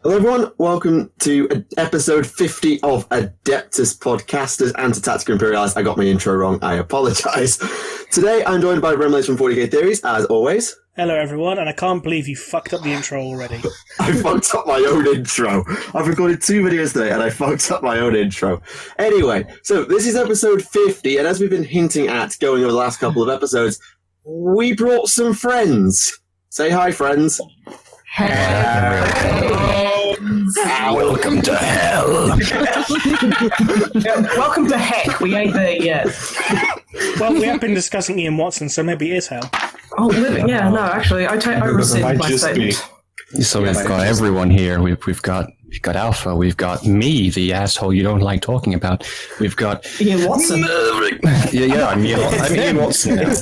Hello everyone, welcome to episode 50 of Adeptus Podcastus and to Tactica Imperialis. I got my intro wrong, I apologise. Today I'm joined by Remleiz from 40k Theories, as always. Hello everyone, and I can't believe you fucked up the intro already. I fucked up my own intro. I've recorded 2 videos today and I fucked up my own intro. Anyway, so this is episode 50, and as we've been hinting at going over the last couple of episodes, we brought some friends. Say hi, friends. Welcome to hell. Welcome to heck. We ain't there yet. Well, we have been discussing Ian Watson, so maybe it is hell. Oh, living. Yeah, no, actually, I rescind my statement. So we've got everyone here. We've got Alpha. We've got me, the asshole you don't like talking about. We've got Ian Watson. I'm Ian Watson now.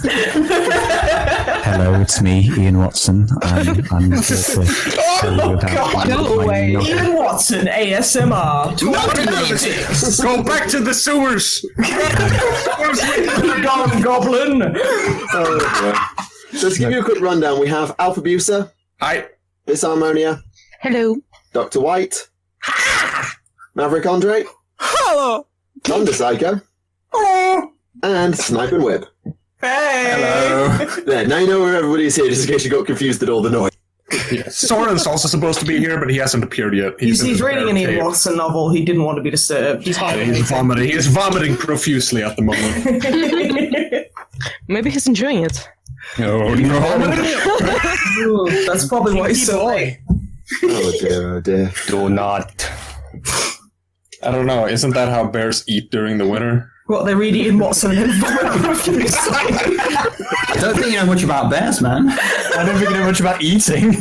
Hello, it's me, Ian Watson. I'm here to tell you about Ian Watson, ASMR. Go back to the sewers. Goblin. So to give you a quick rundown, we have Alfabusa. Hi. Disarmonia. Hello. Dr. White. Maverick Andre. Hello. Thunder Psycho. Hello. And Snipe and Whip. Hey. Hello. There, now you know where everybody is here, just in case you got confused at all the noise. Yeah. Soren's also supposed to be here, but he hasn't appeared yet. He's reading an Ian Watson novel. He didn't want to be disturbed. He's He's vomiting. He is vomiting profusely at the moment. Maybe he's enjoying it. Oh no. That's probably what he's so like. Oh dear. Do not. I don't know. Isn't that how bears eat during the winter? What, they read Ian Watson and then vomit profusely? I don't think you know much about bears, man. I don't think you know much about eating.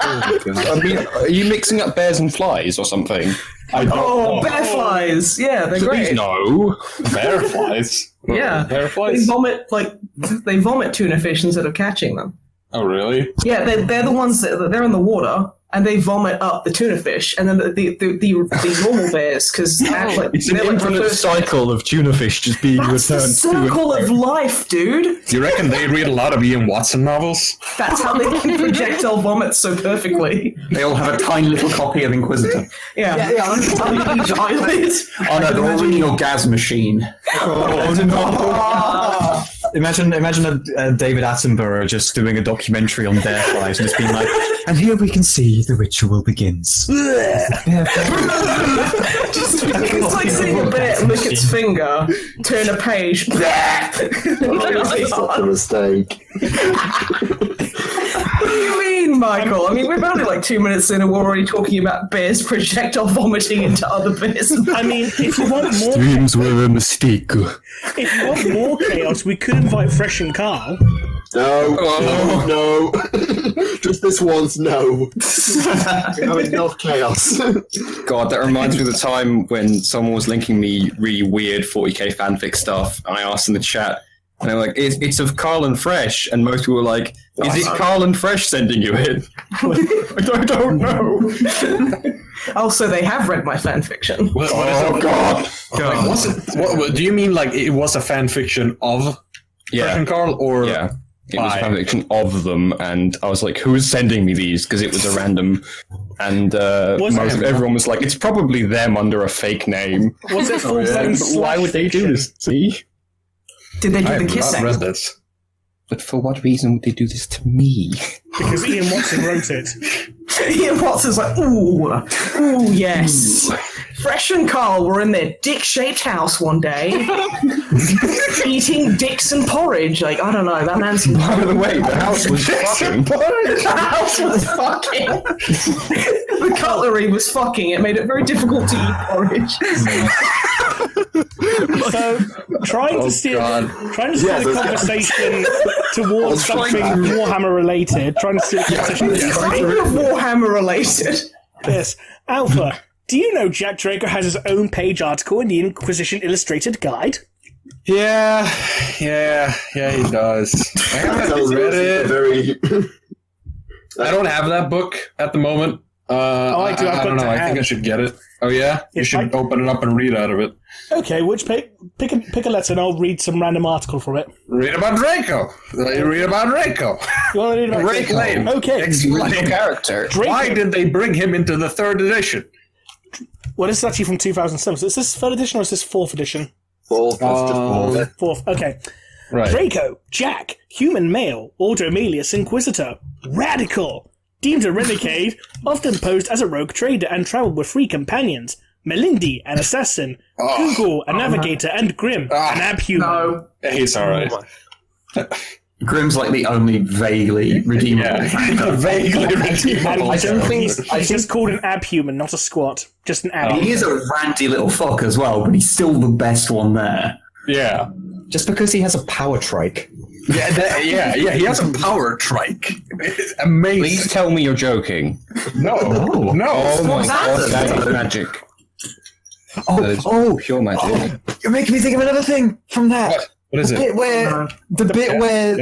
I mean, are you mixing up bears and flies or something? Oh, bear flies! Yeah, they're great. No. Bear flies? Yeah, Bear flies? They vomit tuna fish instead of catching them. Oh, really? Yeah, they're the ones they're in the water and they vomit up the tuna fish, and then the normal bears, because It's an infinite cycle of tuna fish just being that's the returned. circle of life, dude. Do you reckon they read a lot of Ian Watson novels? That's how they can projectile vomit so perfectly. They all have a tiny little copy of Inquisitor. Yeah, on each eyelid. Oh no, they're all reading your gas machine. Oh no. Imagine David Attenborough just doing a documentary on bear flies and just being like, and here we can see the ritual begins. It's like seeing a bear lick its finger, turn a page. That's not a mistake. What do you mean, Michael? I mean, we're only like 2 minutes in and we're already talking about bears projectile vomiting into other bears. I mean, if you want more, Dreams were a mistake. if you want more chaos, we could invite Fresh and Carl. No. Just this once, no. We have enough chaos. God, that reminds me of the time when someone was linking me really weird 40k fanfic stuff, and I asked in the chat, and they were like, it's of Carl and Fresh, and most people were like, is it Carl and Fresh sending you it? I don't know. Also, they have read my fanfiction. What God. Like, what, do you mean like it was a fan fiction of Fresh and Carl, or Yeah. It was a fanfiction of them, and I was like, who's sending me these? Because it was a random, and everyone was like, it's probably them under a fake name. Was it full blown? Why would they do this? See? Did they do I the have not kissing? read this. But for what reason would they do this to me? Because Ian Watson wrote it. Ian Watson's like, ooh, yes. Fresh and Carl were in their dick-shaped house one day, eating dicks and porridge. Like, I don't know, that man's... By the way, the house was fucking. The house was fucking. The cutlery was fucking. It made it very difficult to eat porridge. So, trying to steer the conversation towards something Warhammer related. Trying to steer the conversation. Speaking of Warhammer related. Yes, Alpha. Do you know Jack Draco has his own page article in the Inquisition Illustrated Guide? Yeah, he does. I haven't read it. I don't have that book at the moment. I do. I don't know. I think I should get it. Oh yeah, you should open it up and read out of it. Okay, pick a letter and I'll read some random article from it. Read about Draco. Read about Draco. You want to read about Drake Lane. Okay. Explain character. Why did they bring him into the 3rd edition? Well, this is actually from 2007. So is this 3rd edition or is this 4th edition? 4th. That's just 4th. 4th. Okay. Right. Draco, Jack, human male, Ordo Aemilius Inquisitor, radical, deemed a renegade, often posed as a rogue trader and travelled with 3 companions. Melindy, an assassin, Google, a navigator, and Grim, an abhuman. No. He's alright. Grim's like the only vaguely redeemable. Vaguely redeemable. I don't think He's just called an abhuman, not a squat. Just an ab. he is a ranty little fuck as well, but he's still the best one there. Yeah. Just because he has a power trike. Yeah, he has a power trike. It's amazing. Please tell me you're joking. No. Oh my god, that is magic. That is pure magic. You're making me think of another thing from that. What is it? The bit where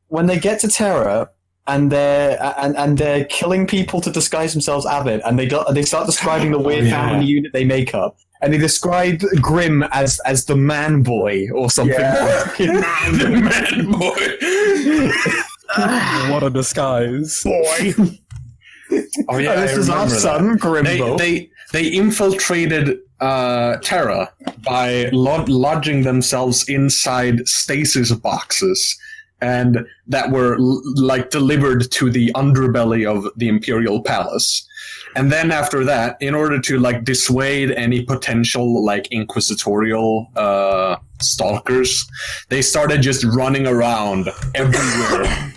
when they get to Terra and they're killing people to disguise themselves Avid, and they start describing the weird family unit they make up. And they describe Grim as the man boy or something. Yeah. The man boy. What a disguise. Boy. Oh yeah, this is our son, Grimbo. They infiltrated Terra by lodging themselves inside stasis boxes, and that were delivered to the underbelly of the Imperial Palace. And then after that, in order to dissuade any potential inquisitorial stalkers, they started just running around everywhere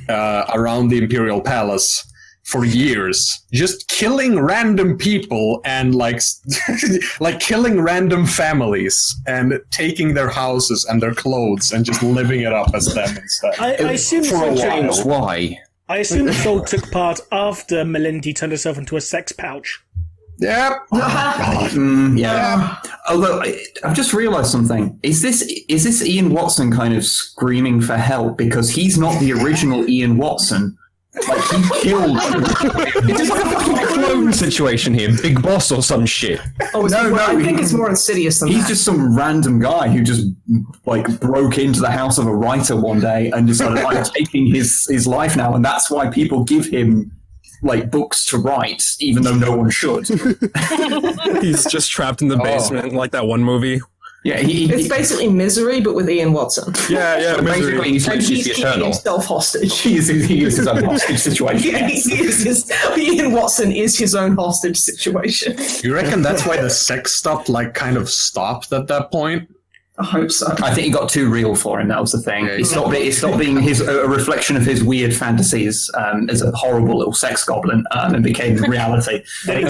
around the Imperial Palace for years, just killing random people and killing random families and taking their houses and their clothes and just living it up as them instead. I assume for a while. Why? I assume the soul took part after Melindy turned herself into a sex pouch. Yep. Yeah. Although I've just realised something. Is this Ian Watson kind of screaming for help because he's not the original Ian Watson? He killed. It's just like a fucking clone situation here, Big Boss or some shit. I think it's more insidious than that. He's just some random guy who just broke into the house of a writer one day and decided I'm taking his life now, and that's why people give him books to write, even though no one should. He's just trapped in the basement, like that one movie. Yeah, it's basically Misery, but with Ian Watson. Yeah. Basically, he's the keeping Eternal. himself hostage. He is his own hostage situation. Ian Watson is his own hostage situation. You reckon that's why the sex stuff kind of stopped at that point? I hope so. I think he got too real for him. That was the thing. It stopped being a reflection of his weird fantasies as a horrible little sex goblin, and became reality. In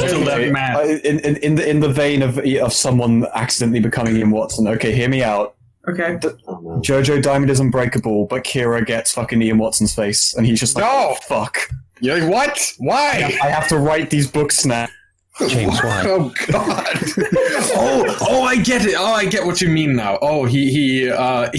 the vein of someone accidentally becoming Ian Watson. Okay, hear me out. Okay. Jojo Diamond is unbreakable, but Kira gets fucking Ian Watson's face, and he's just like, no, fuck. Yeah, what? Why? I have to write these books now. James White. Oh God! I get it. Oh, I get what you mean now. Oh, he has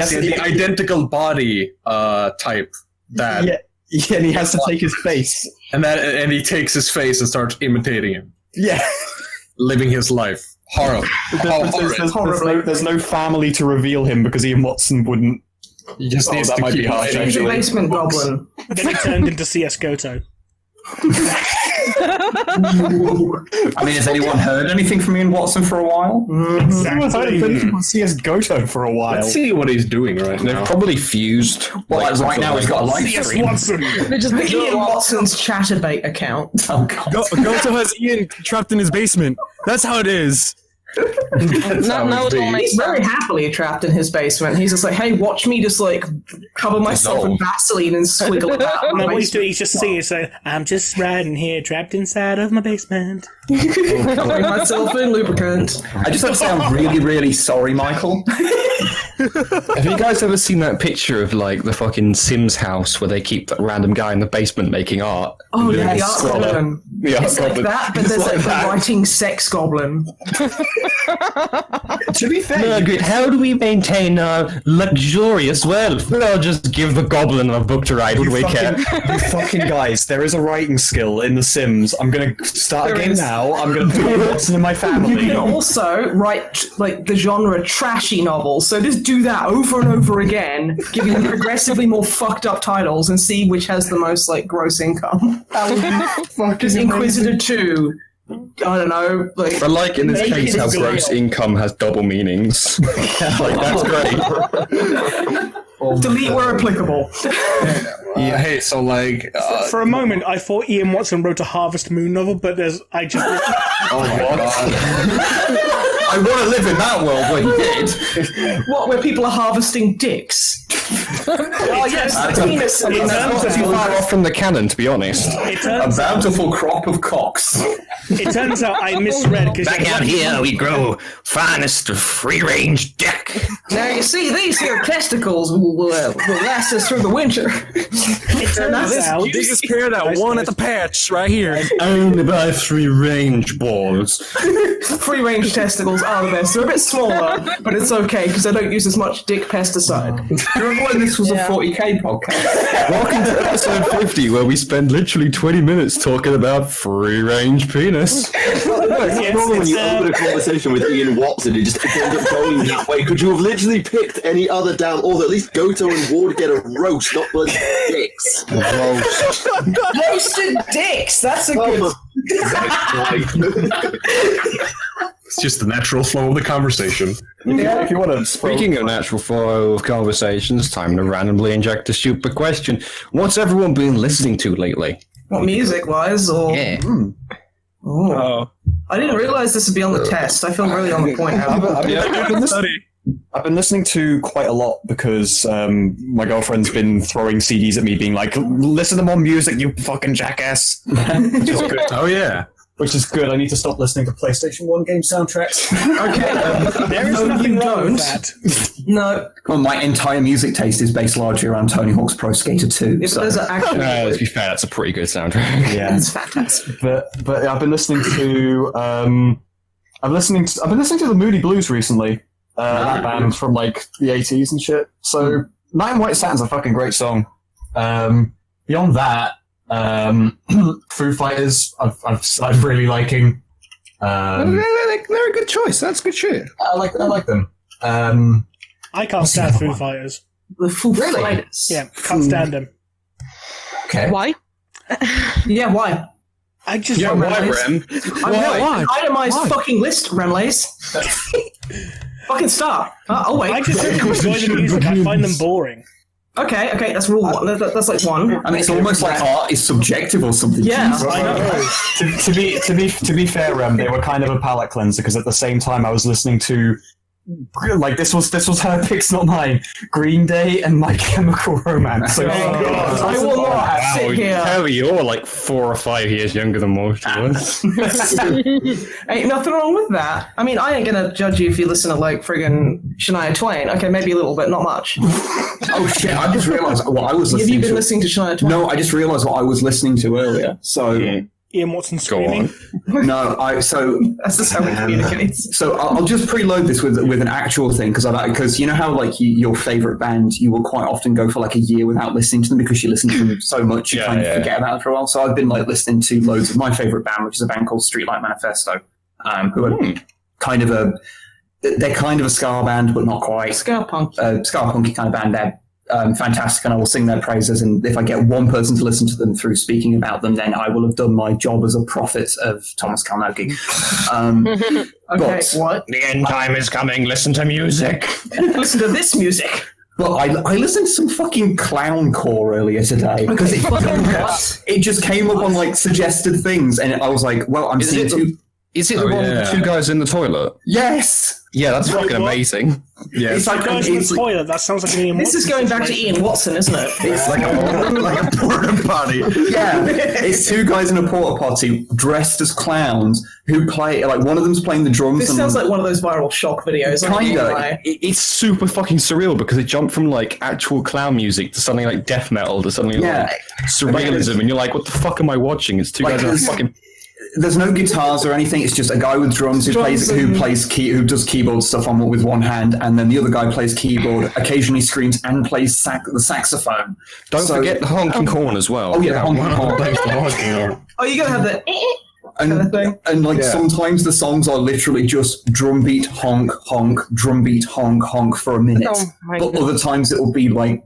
the identical body type that. Yeah, and he has to take his face, and he takes his face and starts imitating him. Yeah, living his life. Horrible. There's no family to reveal him because Ian Watson wouldn't. He just needs to keep harsh. He's a basement goblin. Then he turned into CS Goto. I mean, has anyone heard anything from Ian Watson for a while? Exactly. I've heard anything from CS Goto for a while. Let's see what he's doing right now. They've probably fused. Well, right now he's got a live CS stream. Watson. Ian Watson's Chatterbait account. Oh God. Goto has Ian trapped in his basement. That's how it is. No, it all makes He's very sense. happily trapped in his basement. He's just like, hey, watch me just cover myself in Vaseline and squiggle about. No, what he's doing, he's just singing, so I'm just riding here, trapped inside of my basement. Covering myself in lubricant. I just have to say I'm really, really sorry, Michael. Have you guys ever seen that picture of the fucking Sims house where they keep that random guy in the basement making art? Oh yeah, the art goblin. The art It's like goblin. that, but It's there's like the that. writing sex goblin. To be fair, Margaret, how do we maintain our luxurious wealth? I'll just give the goblin a book to write. What do we care? you fucking guys, there is a writing skill in The Sims. I'm going to start a game now. I'm going to put Watson in my You family. can also write like the genre trashy novels, so just do that over and over again, giving them progressively more fucked up titles, and see which has the most like gross income. Because Inquisitor 2, I don't know, like. I like in this Naked case how is gross good. income has double meanings. Like, that's great. Delete where applicable. Yeah, hey, so like, For a moment, I thought Ian Watson wrote a Harvest Moon novel, but I just oh my god. I want to live in that world where he did. What, where people are harvesting dicks? Oh yes, the penis. It That's turns not too far out- off from the canon, to be honest. it turns out- bountiful crop of cocks. it turns out I misread because Back out here, we grow finest free-range dick. Now you see, these here testicles will last us through the winter. it turns out They just pair that one at the patch right here. Only by free-range balls. Free-range testicles are the best. They're a bit smaller, but it's okay because they don't use as much dick pesticide. Remember when this was a 40k podcast? Welcome to episode 50, where we spend literally 20 minutes talking about free-range penis. Normally when you open a conversation with Ian Watson, it just ends up going that way. Could you have literally picked any other damn author? At least Goto and Ward get a roast, not bloody dicks. Roasted dicks. That's a good. It's just the natural flow of the conversation. Yeah, if you want to. Speaking of natural flow of conversations, time to randomly inject a stupid question. What's everyone been listening to lately? What music-wise, or Yeah. Oh. I didn't realize this would be on the test. I feel really on the point now. I've been listening to quite a lot because my girlfriend's been throwing CDs at me, being like, "Listen to more music, you fucking jackass." Oh yeah. Which is good. I need to stop listening to PlayStation 1 game soundtracks. Okay. There is No, nothing you wrong don't. with that. No, Well, my entire music taste is based largely around Tony Hawk's Pro Skater 2. if So. those are actually, To be fair, that's a pretty good soundtrack. Yeah, that's fantastic. but I've been listening to I've been listening to the Moody Blues recently. That band from like the 80s and shit. So Night in White Saturn's a fucking great song. Beyond that, Foo Fighters I've started really liking. They're a good choice. That's good shit. I like them. I can't stand Foo Fighters. The Foo Fighters. Yeah, can't stand them. Okay. Why? Yeah, why? I just Yeah, why, Rem? I'm an itemized fucking list, Remleiz. Fucking stop. Oh, wait. I just don't enjoy the music. I find them boring. Okay, that's rule one. That's like one. I mean, it's almost like art is subjective or something. Yeah, Jesus. I know. To be fair, Rem, they were kind of a palate cleanser because at the same time I was listening to like this was her picks, not mine. Green Day and My Chemical Romance. So, I will not sit here. Hell, you're like 4 or 5 years younger than most of us. Ain't nothing wrong with that. I mean, I ain't gonna judge you if you listen to like friggin' Shania Twain. Okay, maybe a little bit, not much. Oh shit! I just realised what I was Have listening you been to. listening to Shania Twain? No, I just realised what I was listening to earlier. So Ian Watson Go screaming. on. no, That's just how we communicate. So I'll just preload this with an actual thing because you know how like your favorite band, you will quite often go for like a year without listening to them because you listen to them so much you kind of forget about them for a while. So I've been like listening to loads of my favorite band, which is a band called Streetlight Manifesto, who are kind of a ska band, but not quite Ska punk. ska punky kind of band. They're fantastic, and I will sing their praises. And if I get one person to listen to them through speaking about them, then I will have done my job as a prophet of Thomas Kalnoky. Okay, but- what? The end time is coming. Listen to music. Listen to this music. But I listened to some fucking clowncore earlier today because it just came up on like suggested things, and I was like, well, I'm seeing two. Is it the one with the 2 guys in the toilet? Yes. Yeah, that's fucking amazing. Yeah. It's like Guys in the toilet. That sounds like an Ian This Watson is going back to situation. Ian Watson, isn't it? It's like a porta potty. Yeah, it's 2 guys in a porta potty dressed as clowns who play. Like one of them's playing the drums. This and sounds like one of those viral shock videos. I'm not gonna Kinda. lie. It's super fucking surreal because it jumped from like actual clown music to something like death metal to something Yeah. like surrealism, and you're like, what the fuck am I watching? It's 2 Like, guys in a there's- fucking... there's no guitars or anything. It's just a guy with drums who does keyboard stuff on with one hand, and then the other guy plays keyboard, occasionally screams, and plays the saxophone. Don't forget the honking horn as well. Oh yeah, the honking horn. Oh, you gotta have the kind of thing. And sometimes the songs are literally just drum beat, honk, honk, drum beat, honk, honk for a minute. Oh, my but God. other times it will be like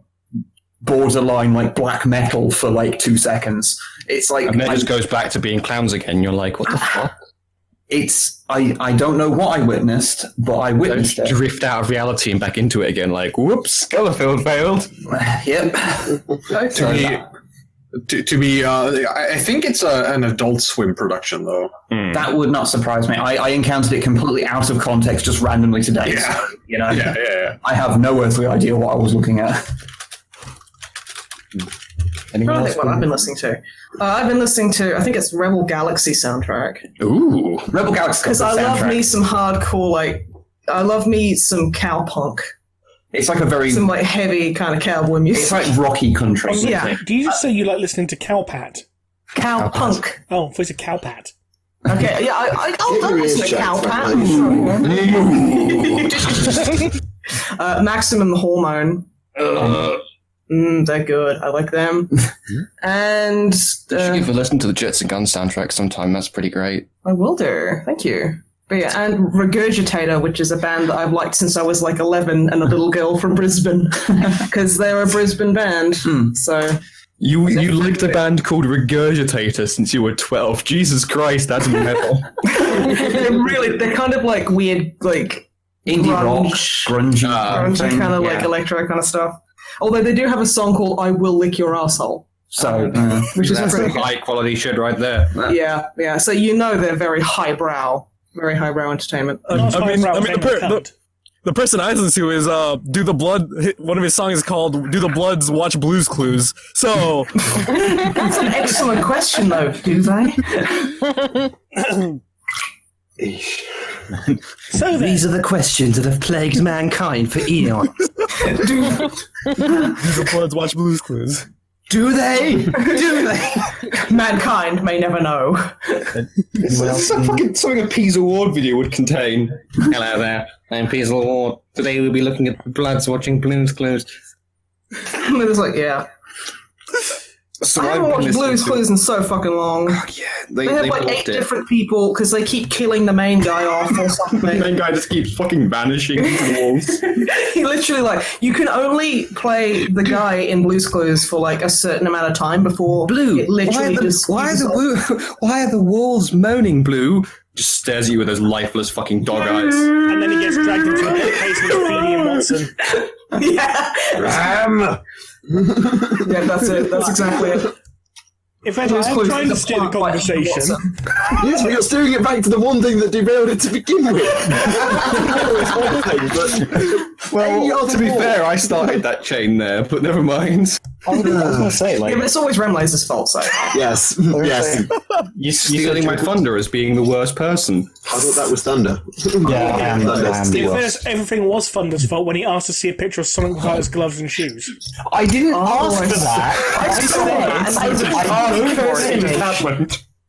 borderline like black metal for like 2 seconds. It's like, and then it just goes back to being clowns again. You're like, what the fuck? It's I don't know what I witnessed, but I witnessed it. Drift out of reality and back into it again. Like, whoops, Skelefield failed. Yep. I think it's an Adult Swim production, though. That would not surprise me. I encountered it completely out of context, just randomly today. Yeah. So, you know, Yeah. I have no earthly idea what I was looking at. Anyone else? What I've been listening to? I've been listening to, I think it's Rebel Galaxy soundtrack. Ooh, Rebel Galaxy. Because I love me some hardcore, like, I love me some cowpunk. It's like a very... Some, like, heavy kind of cowboy music. It's like rocky country. Yeah. Do you just say you like listening to Cowpat? Cowpunk. Oh, it's a Cowpat. Okay, yeah, I'll listen to Cowpat. Maximum Hormone. They're good. I like them. And you should give a listen to the Jets and Guns soundtrack sometime. That's pretty great. I will do. Thank you. But yeah, and Regurgitator, which is a band that I've liked since I was like 11 and a little girl from Brisbane, because they're a Brisbane band. So you liked a band called Regurgitator since you were 12. Jesus Christ, that's metal. they're kind of like weird, like indie rock, grungy kind of like electro kind of stuff. Although they do have a song called "I Will Lick Your Asshole," so which is pretty high quality shit right there. Yeah. So you know they're very highbrow entertainment. The person I listen to is Do the Blood. One of his songs is called "Do the Bloods Watch Blues Clues." So that's an excellent question, though. Do they? So these are the questions that have plagued mankind for eons. Do the Bloods watch Blues Clues? Do they? Mankind may never know. It's like fucking something a Peas Award video would contain. Hello there, I'm Peas Award. Today we'll be looking at the Bloods watching Blues Clues. And it was like, yeah. So I haven't watched Blues Clues in so fucking long. Oh, yeah, they have like 8 different people because they keep killing the main guy off or something. The main guy just keeps fucking vanishing into walls. He literally, like, you can only play the guy in Blues Clues for like a certain amount of time before Blue. it literally Why are the walls moaning, Blue? Just stares at you with those lifeless fucking dog eyes. And then he gets dragged into a basement of Feeny and Watson. Yeah. Yeah, that's it. That's exactly it. In fact, I'm trying to steer the conversation. Yes, but you're steering it back to the one thing that derailed it to begin with. Well, to be fair, I started that chain there, but never mind. I was going to say, like... Yeah, but it's always Remlei's fault, so... Yes. You're stealing my thunder as being the worst person. I thought that was Thunder. Yeah, Everything was Thunder's fault when he asked to see a picture of Sonic without his gloves and shoes. I didn't ask for that.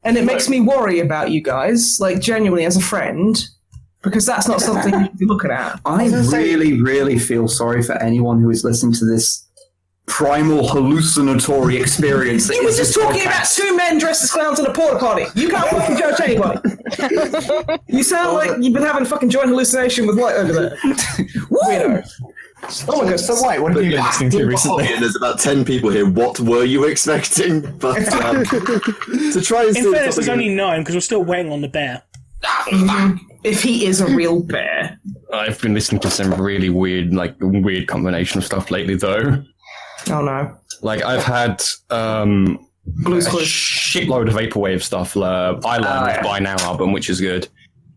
And it makes me worry about you guys, like genuinely as a friend, because that's not something you should be looking at. I really, really feel sorry for anyone who is listening to this primal hallucinatory experience. You were just talking about 2 men dressed as clowns in a porta potty. You can't fucking judge anybody. You sound like you've been having a fucking joint hallucination with White over there. Weirdo. Oh my god, so White, what have you been listening to recently? There's about 10 people here. What were you expecting? But to try and in fairness, there's only 9 because we're still waiting on the bear. If he is a real bear. I've been listening to some really weird combination of stuff lately, though. Oh no! Like I've had Blues Clues, shitload of vaporwave stuff. Eyeliner's By Now album, which is good,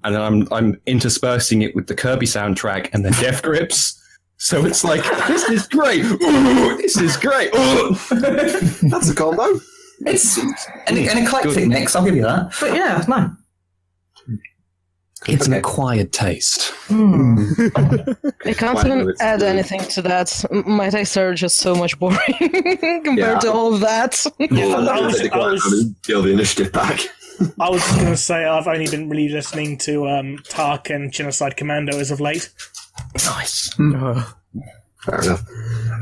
and then I'm interspersing it with the Kirby soundtrack and the Death Grips. So it's like, this is great. Ooh, this is great. That's a combo. It's an eclectic mix, I'll give you that. But yeah, no. It's an acquired taste. I can't even add anything to that. My tastes are just so much boring compared to all of that. Kill the initiative back. I was just going to say I've only been really listening to Tark and Genocide Commando as of late. Nice. Fair enough.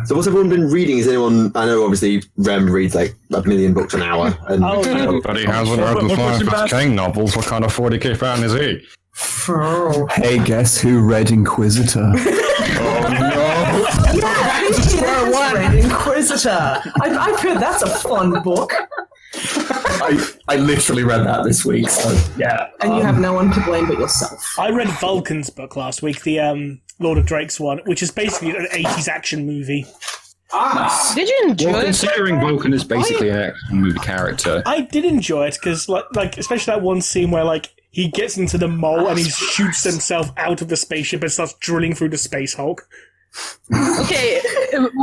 So what's everyone been reading? Is anyone... I know, obviously, Rem reads like 1 million books an hour. And But he hasn't read the Firefest King novels. What kind of 40k fan is he? Hey, guess who read Inquisitor? Yeah, read Inquisitor. I've heard that's a fun book. I literally read that this week, so yeah. And you have no one to blame but yourself. I read Vulcan's book last week, the Lord of Drake's one, which is basically an 80s action movie. Did you enjoy Well, it? considering Vulcan is basically an action movie character. I did enjoy it, because, like, especially that one scene where, like, he gets into the mole and he shoots himself out of the spaceship and starts drilling through the Space Hulk. Okay,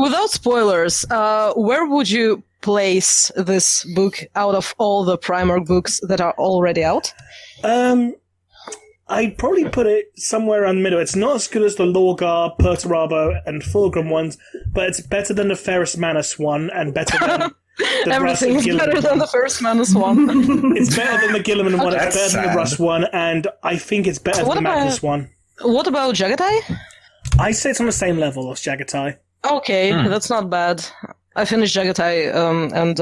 without spoilers, where would you place this book out of all the Primarch books that are already out? I'd probably put it somewhere around the middle. It's not as good as the Lorgar, Perturabo, and Fulgrim ones, but it's better than the Ferrus Manus one, and better than the Everything Russ is and better Gilliman than the First Manus one. It's better than the Gilliman one, it's That's better than the sad. Russ one, and I think it's better What than the about- Magnus one. What about Jagatai? I say it's on the same level as Jagatai. Okay, that's not bad. I finished Jagatai, and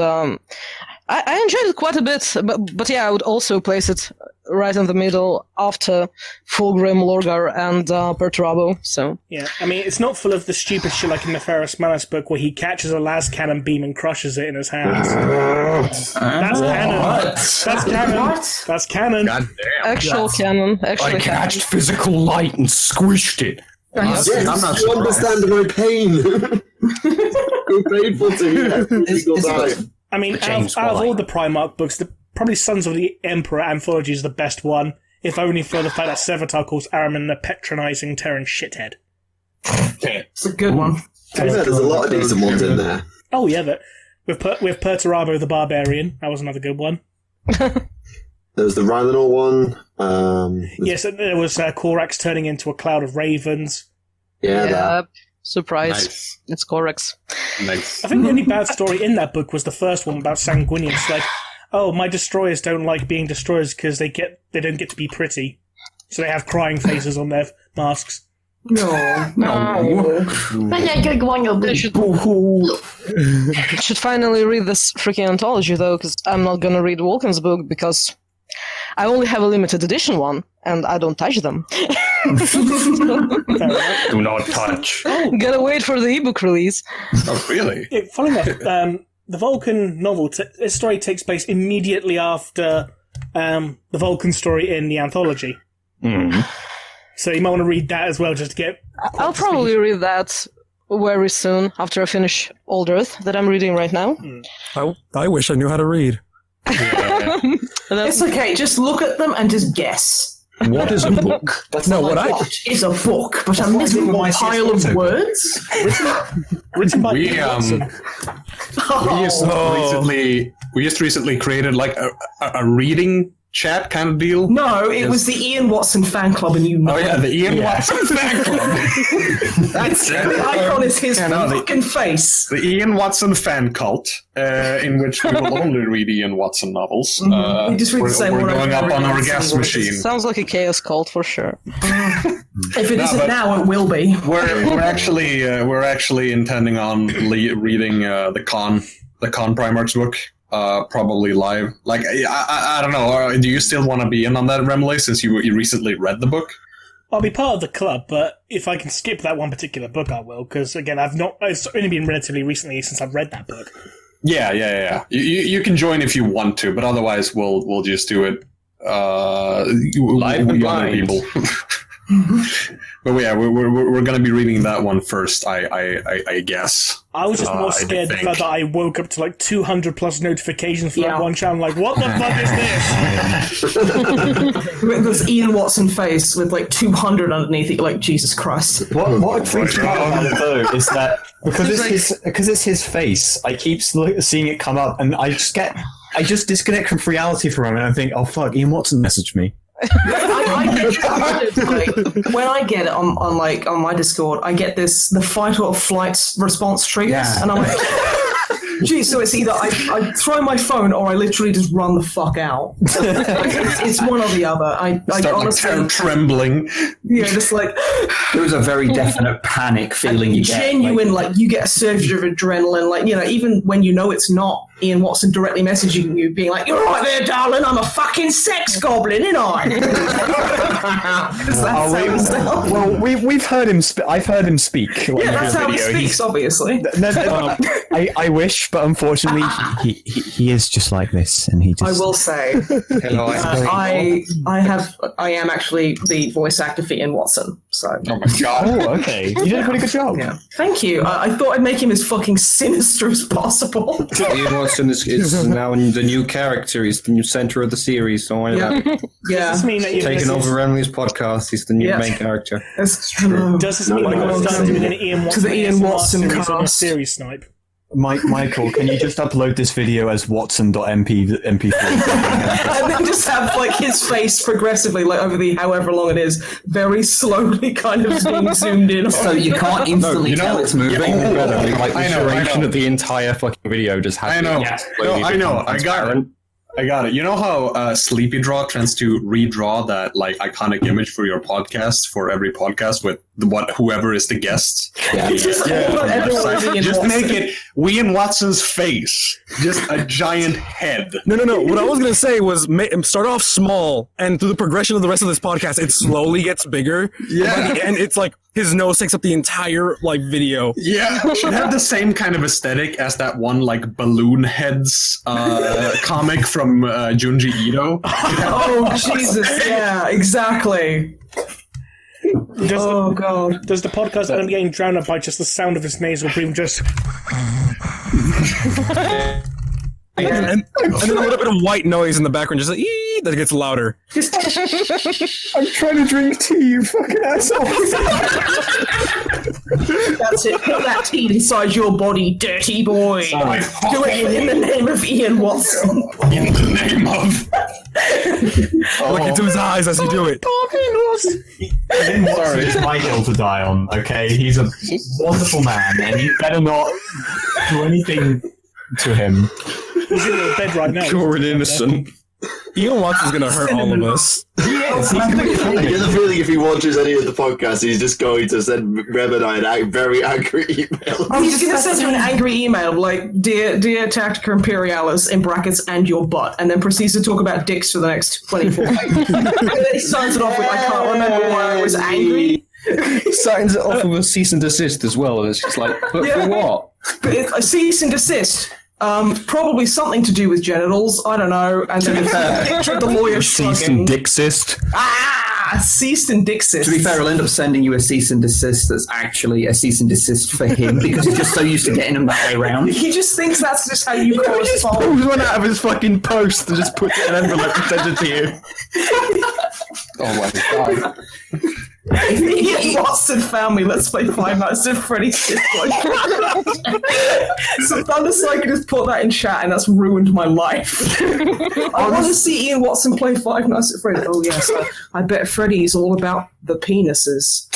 I enjoyed it quite a bit, but yeah, I would also place it right in the middle after Fulgrim, Lorgar, and Perturabo. So Yeah, I mean, it's not full of the stupid shit like in the Ferrus Manus book where he catches a las cannon beam and crushes it in his hands. That's canon. That's canon. That's canon. God damn. actual canon, actually canon. physical light and squished it. Yes, I'm not you understand my pain. You're painful to me every single time. I mean, out of all the Primarch books, probably Sons of the Emperor anthology is the best one, if only for the fact that Sevatar calls Araman a patronizing Terran shithead. It's a good one. To be fair, there's a lot of decent ones in there. Oh yeah, with Perturabo the Barbarian, that was another good one. There was the Rhynor one. Yes, and there was Korax turning into a cloud of ravens. Yeah, that. Yeah, surprise. Nice. It's Corax. Nice. I think the only bad story in that book was the first one about Sanguinius. Like, oh, my destroyers don't like being destroyers because they don't get to be pretty, so they have crying faces on their masks. No. Should finally read this freaking anthology though, because I'm not gonna read Vulcan's book because I only have a limited edition one and I don't touch them. Do not touch. Gotta wait for the ebook release. Oh, really? Yeah, funny enough, the Vulcan novel, its story takes place immediately after the Vulcan story in the anthology. So you might want to read that as well, just to get... I'll probably read that very soon after I finish Old Earth that I'm reading right now. I wish I knew how to read. It's okay, just look at them and just guess. What is a book? What is a book? But a miserable pile of words? Written by We Ian Watson. we just recently created like a reading chat kind of deal. No, it was the Ian Watson fan club, and you know. Oh yeah, the Ian Watson fan club. That's it. The icon is his No, fucking face. The Ian Watson fan cult, in which we will only read Ian Watson novels. We just read the same we're one going over up on and our over. gas machine. Sounds like a chaos cult for sure. If it isn't but- now, it will be. We're actually intending on reading the Con Primarch's book. Probably live. Like I don't know. Do you still want to be in on that, Remleiz, since you recently read the book? I'll be part of the club, but if I can skip that one particular book, I will, because again, it's only been relatively recently since I've read that book. Yeah. You can join if you want to, but otherwise we'll just do it live with other people. But yeah, we're going to be reading that one first, I guess. I was just more I scared the think. fact that I woke up to like 200 plus notifications for that one channel. Like, what the fuck is this? With this Ian Watson face with like 200 underneath it, you're like, Jesus Christ. What freaks me out about it though is that because it's his face, I keep seeing it come up, and I just disconnect from reality for a moment and think, oh fuck, Ian Watson messaged me. When I get it on my Discord, I get the fight or flight response triggers, and I'm like, Geez, so it's either I throw my phone or I literally just run the fuck out. It's one or the other. I honestly trembling. Yeah, just like there was a very definite panic feeling you get. Genuine, like you get a surge of adrenaline. Like, you know, even when you know it's not Ian Watson directly messaging you, being like, "You're right there, darling. I'm a fucking sex goblin, ain't I?" Well, we've heard him. I've heard him speak. Yeah, that's how he speaks, obviously. I wish, but unfortunately, he is just like this, and he just. I will say, Hello, I am actually the voice actor for Ian Watson. So. Oh my god. Oh, okay. You did a pretty good job. Yeah. Thank you. I thought I'd make him as fucking sinister as possible. Ian Watson is now the new character. He's the new center of the series. Don't worry about it. Yeah. Does this mean that Taking over Remleiz podcast. He's the new main character. That's true. Does this mean that you're starting doing an Ian Watson to the Ian Watson series on a cast? series snipe? Michael, can you just upload this video as Watson.mp3? And then just have like his face progressively, like over the however long it is, very slowly kind of being zoomed in on. So you can't instantly tell it's moving. Like the I know. duration of the entire fucking video just has. I know. I know. I got it. You know how Sleepy Draw tends to redraw that like iconic image for your podcast for every podcast with whoever is the guest? Just make it Ian Watson's face, just a giant head. No. What I was gonna say was start off small, and through the progression of the rest of this podcast, it slowly gets bigger. Yeah, and it's like his nose takes up the entire like video. Yeah, should have the same kind of aesthetic as that one like balloon heads comic from Junji Ito. Oh Jesus! Yeah, exactly. God! Does the podcast end up getting drowned out by just the sound of his nasal breathing? Just. And then a little bit of white noise in the background, just like that gets louder. I'm trying to drink tea, you fucking asshole. That's it. Put that tea inside your body, dirty boy. Sorry. Do it in the name of Ian Watson. In the name of. Look into his eyes as you do it. Ian Watson is my hill to die on, okay? He's a wonderful man, and you better not do anything to him. He's in the bed right now. Pure and innocent. Ian Watson's gonna hurt all of us. Yes, I get the feeling if he watches any of the podcasts, he's just going to send Reb and I a very angry email. He's going to send you an angry email like, dear Tactica Imperialis, in brackets, and your butt, and then proceeds to talk about dicks for the next 24 days. And then he signs it off with, I can't remember why I was angry. He signs it off with a cease and desist as well, and it's just like, but for what? But a cease and desist. Probably something to do with genitals. I don't know. And then picture the lawyer Cease and dixist. Cease and dixist. To be fair, I'll end up sending you a cease and desist that's actually a cease and desist for him because he's just so used to getting them that way around. He just thinks that's just how you correspond. Pulls one out of his fucking post and just puts it in an envelope and sends it to you. Oh my god. Ian Watson found me. Let's play Five Nights at Freddy's. So Thunderstrike can just put that in chat, and that's ruined my life. I want to see Ian Watson play Five Nights at Freddy's. Oh yes, I bet Freddy's all about the penises.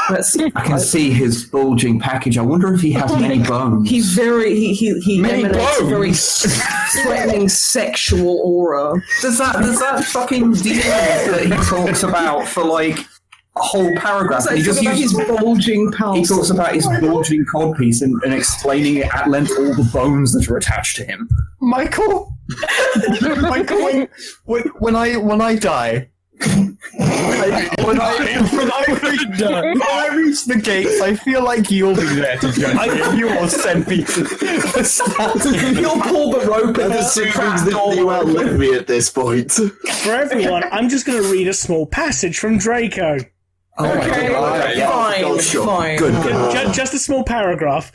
I can see his bulging package. I wonder if he has many bones. He's very he emanates a very threatening sexual aura. Does that fucking deal that he talks about for like a whole paragraph? He just uses his bulging pulse. He talks about his bulging codpiece and explaining it at length all the bones that are attached to him. Michael, when I die. When I reach the gates, I feel like you'll be there to judge me, and you will send me to You'll pull the rope and assuming that you outlive me at this point. For everyone, I'm just going to read a small passage from Draco. Okay, fine. Good. Just a small paragraph.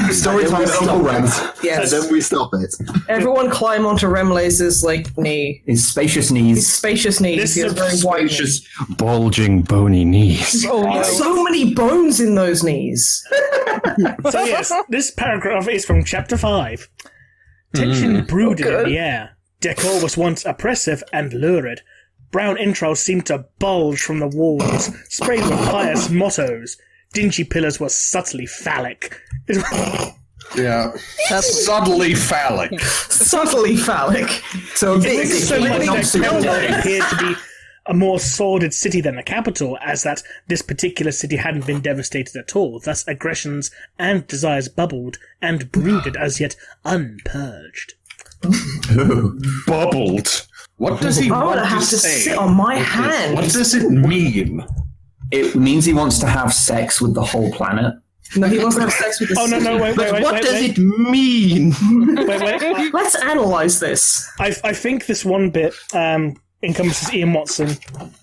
Story time at Uncle Rem's. Yes. And then we stop it. Everyone climb onto Remleiz's knee. His spacious knees. His spacious knees. This He has is a very wide Spacious, bulging, bony knees. So many bones in those knees. So yes, this paragraph is from Chapter 5. Tension brooded in the air. Decor was once oppressive and lurid. Brown entrails seemed to bulge from the walls, sprayed with pious mottos. Dingy pillars were subtly phallic. Yeah. That's Subtly phallic. Subtly phallic. So It makes this so much is sense that Peril appeared to be a more sordid city than the capital, as that this particular city hadn't been devastated at all. Thus, aggressions and desires bubbled and brooded as yet unpurged. Bubbled. What does he I'm want gonna have to say? sit on my hand. What does it mean? It means he wants to have sex with the whole planet. No, he wants to have sex with the Oh, no, wait. it mean? Wait. Let's analyse this. I think this one bit encompasses Ian Watson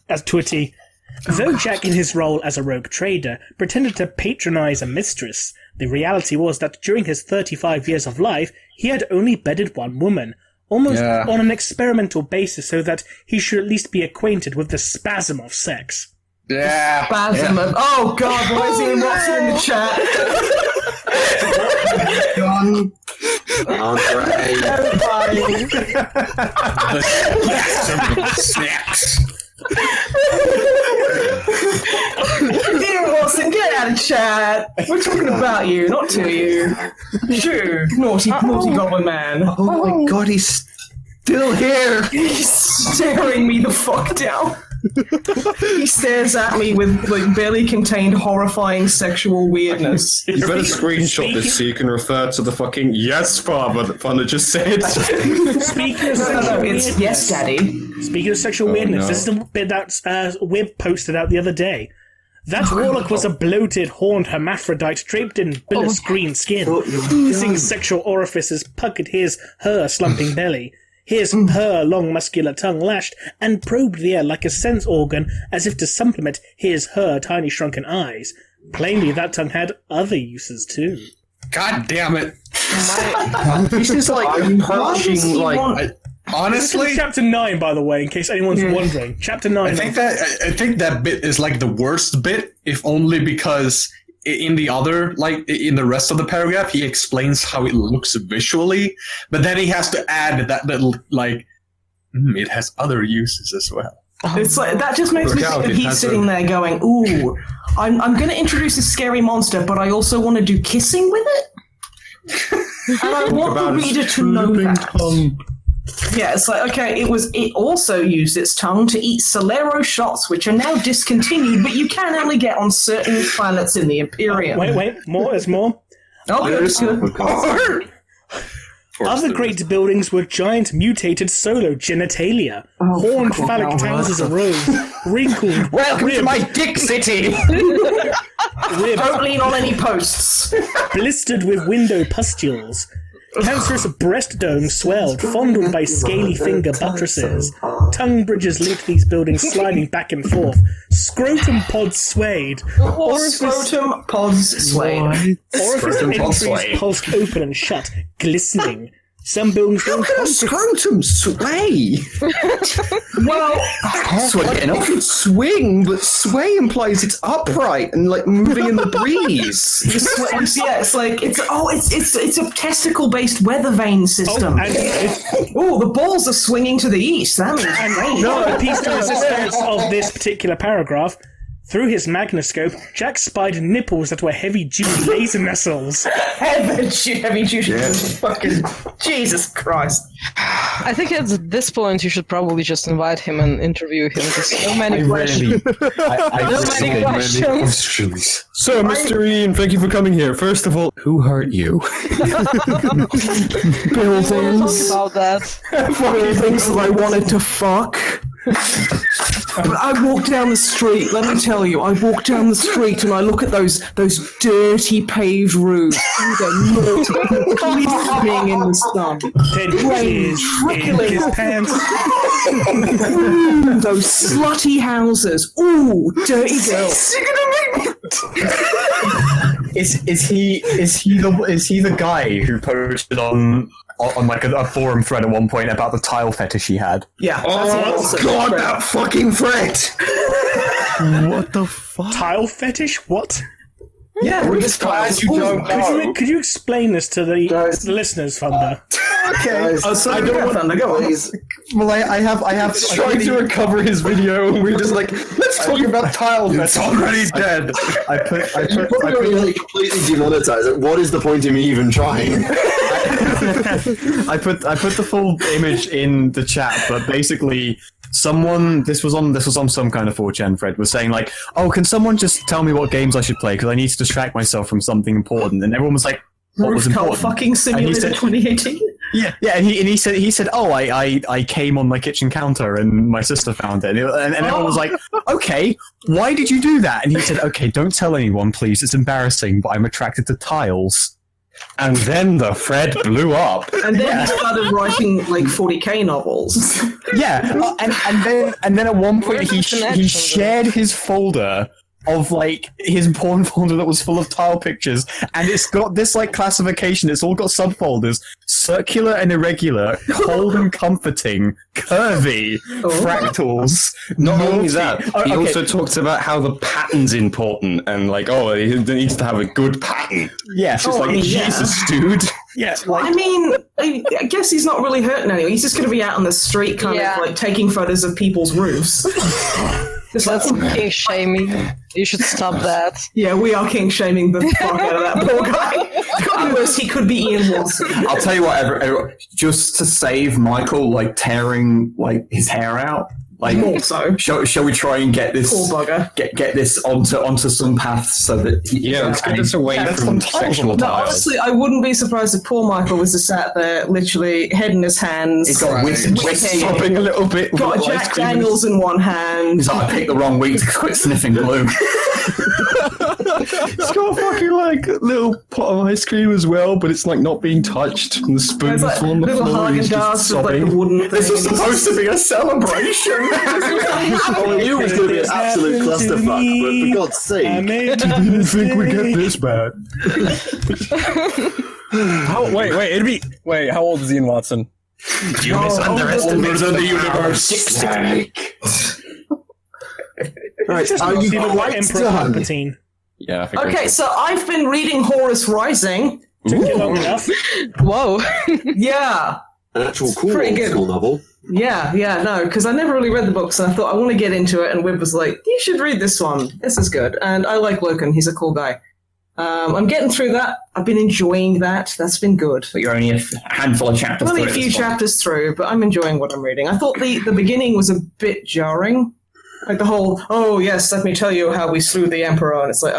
as to a T. Though Jack, in his role as a rogue trader, pretended to patronize a mistress, the reality was that during his 35 years of life, he had only bedded one woman, almost on an experimental basis so that he should at least be acquainted with the spasm of sex. Yeah. Spasm of... Oh, God, why is Ian Watson in the chat? Sex. Ian Watson, get out of chat. We're talking about you, not to you. Shoo, naughty goblin man. Oh my god, he's still here! He's staring me the fuck down. He stares at me with like barely contained horrifying sexual weirdness. You better screenshot this so you can refer to the fucking yes father that Thunder just said. Speaking of sexual weirdness, it's yes, daddy. Speaking of sexual weirdness, no. this is the bit that Wib posted out the other day. That warlock was a bloated, horned hermaphrodite draped in bilious green skin. Oozing sexual orifices puckered her slumping belly. His her long muscular tongue lashed and probed the air like a sense organ as if to supplement her tiny shrunken eyes. Plainly that tongue had other uses too. God damn it. He's just like approaching like... Honestly, this is chapter 9, by the way, in case anyone's wondering. Chapter 9. I think that bit is like the worst bit, if only because in the rest of the paragraph, he explains how it looks visually, but then he has to add that little it has other uses as well. It's like that just makes me think of he's sitting there going, "Ooh, I'm going to introduce a scary monster, but I also want to do kissing with it, and I want the reader to know that." Yeah, it's like, okay, it also used its tongue to eat Solero shots, which are now discontinued, but you can only get on certain planets in the Imperium. Wait, there's more. Oh, good. Other great buildings were giant mutated solo genitalia. Horned phallic houses arose, wrinkled. Welcome to my dick city! Don't lean on any posts. Blistered with window pustules. Cancerous breast domes swelled, fondled by scaly finger buttresses. Tongue bridges linked these buildings, sliding back and forth. Scrotum pods swayed. Scrotum pods swayed. Orifice entries pulsed open and shut, glistening. Some buildings were scrotum sway? Well, sway enough. Swing, but sway implies it's upright and like moving in the breeze. It's like it's a testicle-based weather vane system. The balls are swinging to the east. That means rain. No, a piece to resistance of this particular paragraph. Through his magnoscope, Jack spied nipples that were heavy-duty laser missiles. Heavy-duty. Fucking Jesus Christ. I think at this point you should probably just invite him and interview him. There's so many questions. Many questions. So, Mr. Ian, thank you for coming here. First of all, who hurt you? Buildings. Talk about that. Buildings that I wanted to fuck. I walk down the street, let me tell you, I walk down the street and I look at those dirty paved roofs. They're glistening in the sun. Rain trickling his pants. Those slutty houses. Ooh, dirty girls. Is he the guy who posted on like a forum thread at one point about the tile fetish he had? Yeah. Oh god, that fucking thread! What the fuck? Tile fetish? What? Yeah, we're just As you don't know. Could you explain this to the listeners, Thunder? Okay. So I don't want to go on. Well, I have Trying to recover his video, and we're just like, let's talk about tiles. It's already dead. I put Probably like completely demonetize it. What is the point of me even trying? I put the full image in the chat, but basically someone this was on some kind of 4chan thread was saying like, oh, can someone just tell me what games I should play because I need to distract myself from something important, and everyone was like, what was important? Fucking Simulator 2018. Yeah, and he said, oh, I came on my kitchen counter and my sister found it, and everyone was like, okay, why did you do that? And he said, okay, don't tell anyone, please, it's embarrassing, but I'm attracted to tiles. And then the thread blew up. And then he started writing like 40k novels. Yeah, and then at one point he shared his folder of like his porn folder that was full of tile pictures, and it's got this like classification. It's all got subfolders: circular and irregular, cold and comforting, curvy, fractals. Not only that, he also talks about how the pattern's important and like, oh, he needs to have a good pattern. Yeah, it's just like, Jesus, dude. Yeah, like, I mean, I guess he's not really hurting anyone. He's just going to be out on the street, kind of like taking photos of people's roofs. That's king shaming. You should stop that. Yeah, we are king shaming the fuck out of that poor guy. Worse, he could be Ian Watson. I'll tell you what, just to save Michael like tearing like his hair out. Like, also, shall we try and get this get this onto some paths so that let's get this away from sexual No, tiles. honestly, I wouldn't be surprised if poor Michael was just sat there, literally head in his hands. He's got sobbing a little bit. Got a Jack Daniels in one hand. He's like, I picked the wrong week to quit sniffing glue. It's got a fucking like little pot of ice cream as well, but it's like not being touched. And the spoon's Like on the little floor. He's just Haagen-Dazs with like sobbing. the wooden This was supposed to be a celebration. I knew it was going to be an absolute clusterfuck, but for God's sake. I didn't think we get this bad. Wait, how old is Ian Watson? You misunderestimated the universe. Right, are you quite Emperor done? Palpatine. Yeah. I think Okay, so I've been reading Horus Rising. Took you long enough. Whoa. Yeah. An actual cool Pretty old good. school novel. Yeah, no, because I never really read the books, and I thought I want to get into it, and Wib was like, you should read this one. This is good. And I like Loken. He's a cool guy. I'm getting through that. I've been enjoying that. That's been good. But you're only a handful of chapters Only through a at few this point. chapters through, but I'm enjoying what I'm reading. I thought the beginning was a bit jarring. Like the whole, oh yes, let me tell you how we slew the Emperor, and it's like,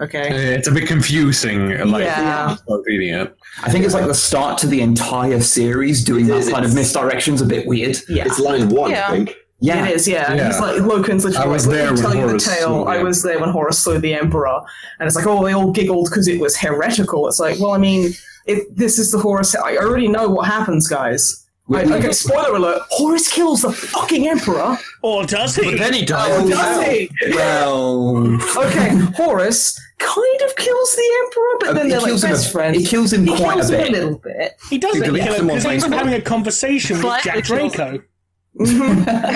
okay. It's a bit confusing, like, Yeah. reading it. I think it's like the start to the entire series doing that kind of misdirection's a bit weird. Yeah. It's line 1, Yeah. I think. Yeah. It is, yeah. Yeah. He's like, Loken's literally I was like, there let me when tell you the Horus tale. slew I the was there when Horus slew the Emperor. And it's like, oh, they all giggled because it was heretical. It's like, well, I mean, if this is the Horus, I already know what happens, guys. Okay, spoiler alert, Horus kills the fucking Emperor. Or does he? But then he died. Oh, does he? Well, Okay, Horus kind of kills the Emperor, but then he they're like kills him best friends. He kills him He quite kills a him a bit. little bit. He doesn't He kill left him him on because he's Facebook. having a conversation with Slightly Jack kills Draco.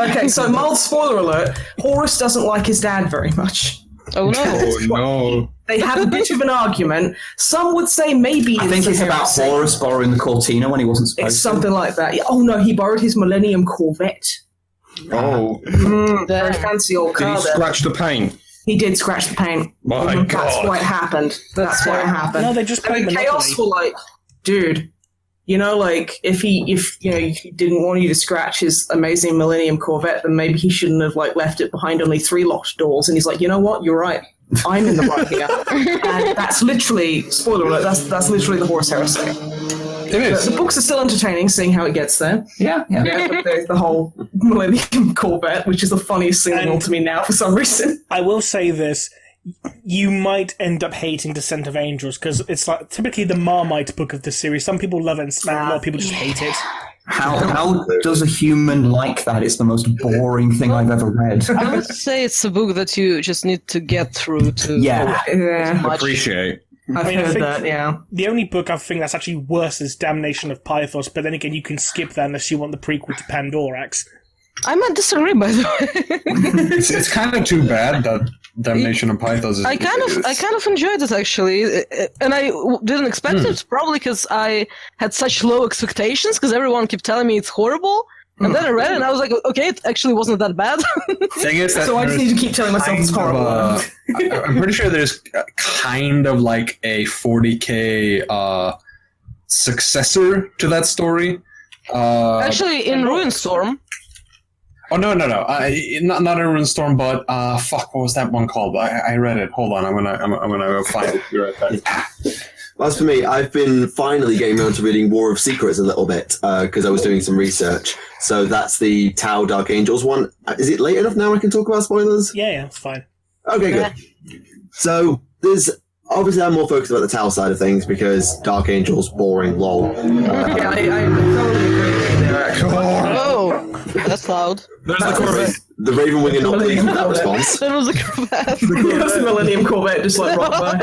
Okay, so mild spoiler alert, Horus doesn't like his dad very much. Oh no. Oh no. They have a bit of an argument. Some would say maybe I think it's about heresy. Horus borrowing the Cortina when he wasn't supposed It's something like that. Yeah. Oh no, he borrowed his Millennium Corvette. Oh. Very fancy old Did he car there. scratch the paint? He did scratch the paint. My That's God. why it happened. That's why it happened. No, they just I played mean, Monopoly. Chaos were like, dude, you know, like if he didn't want you to scratch his amazing Millennium Corvette, then maybe he shouldn't have like left it behind only 3 locked doors. And he's like, you know what? You're right. I'm in the right here. And that's literally, spoiler alert, that's literally the Horus heresy. It is. The books are still entertaining, seeing how it gets there. Yeah. Yeah, but there's the whole Millennium Corvette, which is the funniest thing in the world to me now for some reason. I will say this. You might end up hating Descent of Angels because it's like typically the Marmite book of the series. Some people love it and a lot of people just hate it. How does a human like that? It's the most boring thing I've ever read. I would say it's a book that you just need to get through to. Yeah. Yeah, Appreciate. I've I heard think that, yeah. the only book I think that's actually worse is Damnation of Pythos, but then again, you can skip that unless you want the prequel to Pandorax. I might disagree, by the way. It's kind of too bad that Damnation of Pythos is. I kind of enjoyed it actually, and I didn't expect it. Probably because I had such low expectations, because everyone kept telling me it's horrible, and then I read it and I was like, okay, it actually wasn't that bad. Thing is that So I just need to keep telling myself it's horrible. I'm pretty sure there's kind of like a 40k successor to that story. Actually, in Ruinstorm. Oh no! Not a Ruinstorm, but fuck, what was that one called? I read it. Hold on, I'm gonna go find it. Be right back. Well, as for me, I've been finally getting around to reading War of Secrets a little bit because I was doing some research. So that's the Tau Dark Angels one. Is it late enough now I can talk about spoilers? Yeah, it's fine. Okay, good. So there's obviously I'm more focused about the Tau side of things because Dark Angels boring, lol. Yeah, I totally agree with you there, actually. Oh, that's loud. There's the Corvette. The Raven Wing are not pleased with that response. That was a Corvette. That's the Millennium Corvette just like rocked by.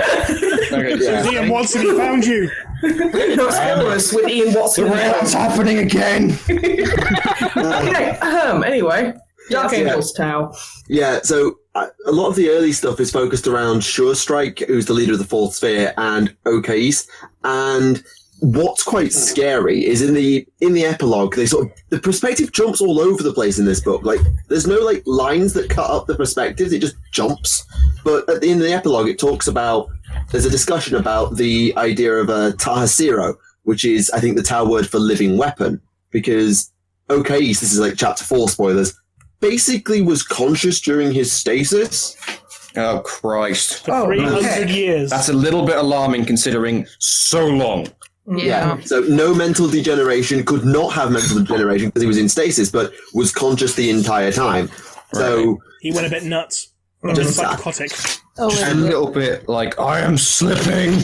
Okay, Yeah. Ian Watson, he found you. No spoilers with Ian Watson. What's happening again? Okay, anyway. Dark Angels Tau. Yeah, so a lot of the early stuff is focused around Sure Strike, who's the leader of the Fourth Sphere, and Okais. And what's quite scary is in the epilogue, the perspective jumps all over the place in this book. Like, there's no like lines that cut up the perspectives; it just jumps. But at the end of the epilogue, it talks about there's a discussion about the idea of a Tahasiro, which is I think the Tau word for living weapon, because Okais, this is like chapter 4 spoilers, basically was conscious during his stasis. Oh, Christ. For 300 years. That's a little bit alarming considering so long. Yeah. So no mental degeneration, could not have mental degeneration because he was in stasis, but was conscious the entire time. So He went a bit nuts. Just psychotic. Oh, A little bit like, I am slipping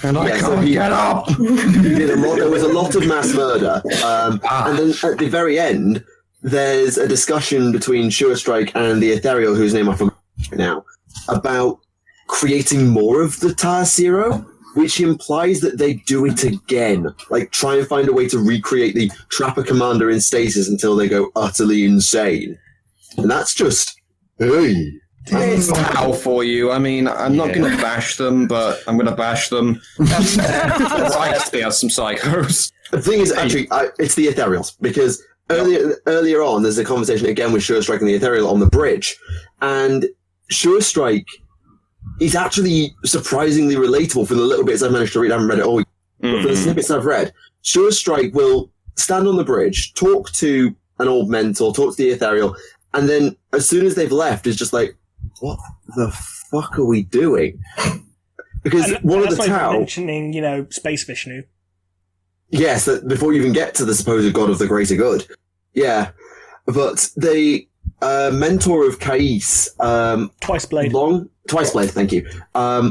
and I can't get up. there was a lot of mass murder. And then at the very end, there's a discussion between Sure Strike and the Ethereal, whose name I forgot now, about creating more of the Tahasiro, which implies that they do it again. Like, try and find a way to recreate the Trapper Commander in stasis until they go utterly insane. And that's just, hey. It's Tau for you. I mean, I'm not going to bash them, but I'm going to bash them. They are some psychos. The thing is, actually, it's the Ethereals, because earlier on, there's a conversation again with Sure Strike and the Ethereal on the bridge, and Sure Strike is actually surprisingly relatable for the little bits I've managed to read. I haven't read it all, but for the snippets I've read, Sure Strike will stand on the bridge, talk to an old mentor, talk to the Ethereal, and then as soon as they've left, it's just like, what the fuck are we doing? Because one of the Tau mentioning, Space Vishnu. Yes, before you even get to the supposed god of the greater good. Yeah. But the mentor of Kais, Twiceblade, thank you,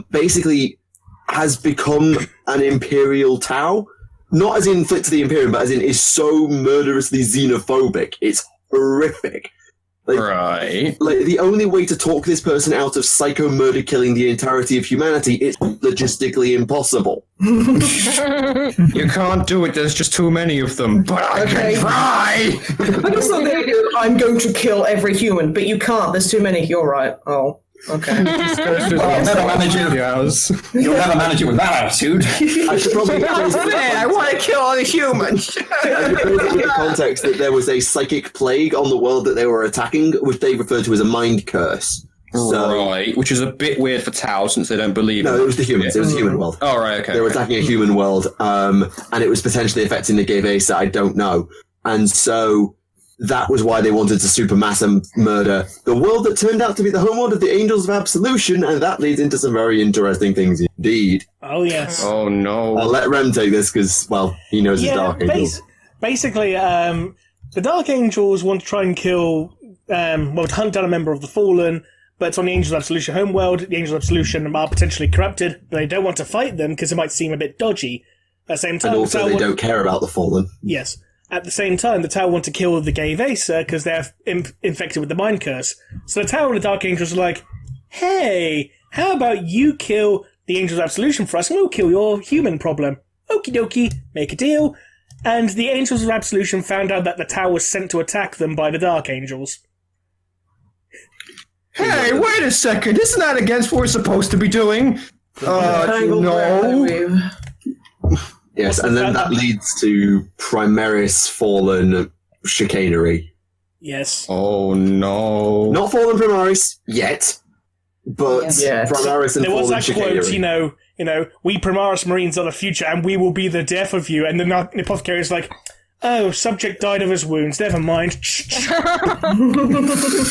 basically has become an Imperial Tau. Not as in fit to the Imperium, but as in is so murderously xenophobic. It's horrific. Right. Like, the only way to talk this person out of psycho murder killing the entirety of humanity is logistically impossible. You can't do it, there's just too many of them, but I can try! I just thought the idea of, I'm going to kill every human, but you can't, there's too many. You're right. Oh, okay. You'll never manage it with that attitude. I should probably I want to kill all the humans. I should put it in the context that there was a psychic plague on the world that they were attacking, which they referred to as a mind curse. So, right, which is a bit weird for Tau since they don't believe No, it was the humans. It was the human world. Oh, right, okay. They were attacking a human world, and it was potentially affecting the gay race. I don't know. And so that was why they wanted to supermass and murder the world that turned out to be the homeworld of the Angels of Absolution, and that leads into some very interesting things indeed. Oh, yes. Oh, no. I'll let Rem take this because, well, he knows his Dark Angels. Basically, the Dark Angels want to try and kill, to hunt down a member of the Fallen, but it's on the Angels of Absolution homeworld. The Angels of Absolution are potentially corrupted, but they don't want to fight them because it might seem a bit dodgy. At the same time, and also they don't care about the Fallen. Yes. At the same time, the Tau want to kill the gay Vesa because they're infected with the mind curse. So the Tau and the Dark Angels are like, hey, how about you kill the Angels of Absolution for us and we'll kill your human problem. Okie dokie, make a deal. And the Angels of Absolution found out that the tower was sent to attack them by the Dark Angels. Hey, wait a second! Isn't that against what we're supposed to be doing? No. Yes, and then that leads to Primaris Fallen chicanery. Yes. Oh no! Not Fallen Primaris yet, but Primaris and there was Fallen that chicanery. quote, we Primaris Marines are the future, and we will be the death of you. And then the apothecary is like, oh, subject died of his wounds. Never mind.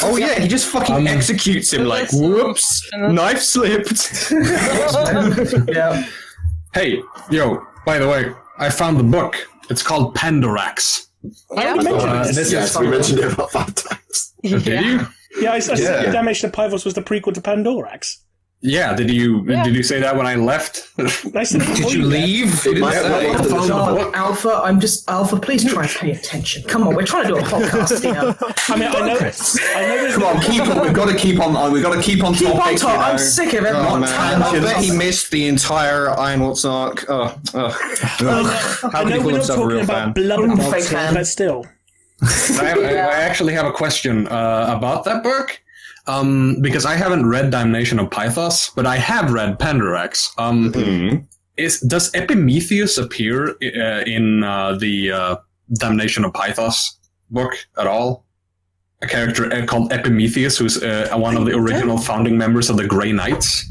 Oh yeah, he just fucking executes him like, whoops, knife slipped. Yeah. Hey, yo, by the way, I found the book. It's called Pandorax. I already mentioned this. Yes, we mentioned it about 5 times. Did you? Yeah, I said Damnation of Pythos was the prequel to Pandorax. Yeah, did you say that when I left? Did you leave? Alpha, please try and pay attention. Come on, we're trying to do a podcast here. I mean, I know. Come on, keep on. We've got to keep on. We've got to keep on Keep on topic. top. I'm sick of it. Oh man, I bet he missed the entire Ironwatch arc. How I can know he call we're not himself a talking real about fan? blood and Fake dogs, fan. but still. I actually have a question about that book. Because I haven't read Damnation of Pythos, but I have read Pandorax. Does Epimetheus appear in the Damnation of Pythos book at all? A character called Epimetheus, who's one of the original founding members of the Grey Knights.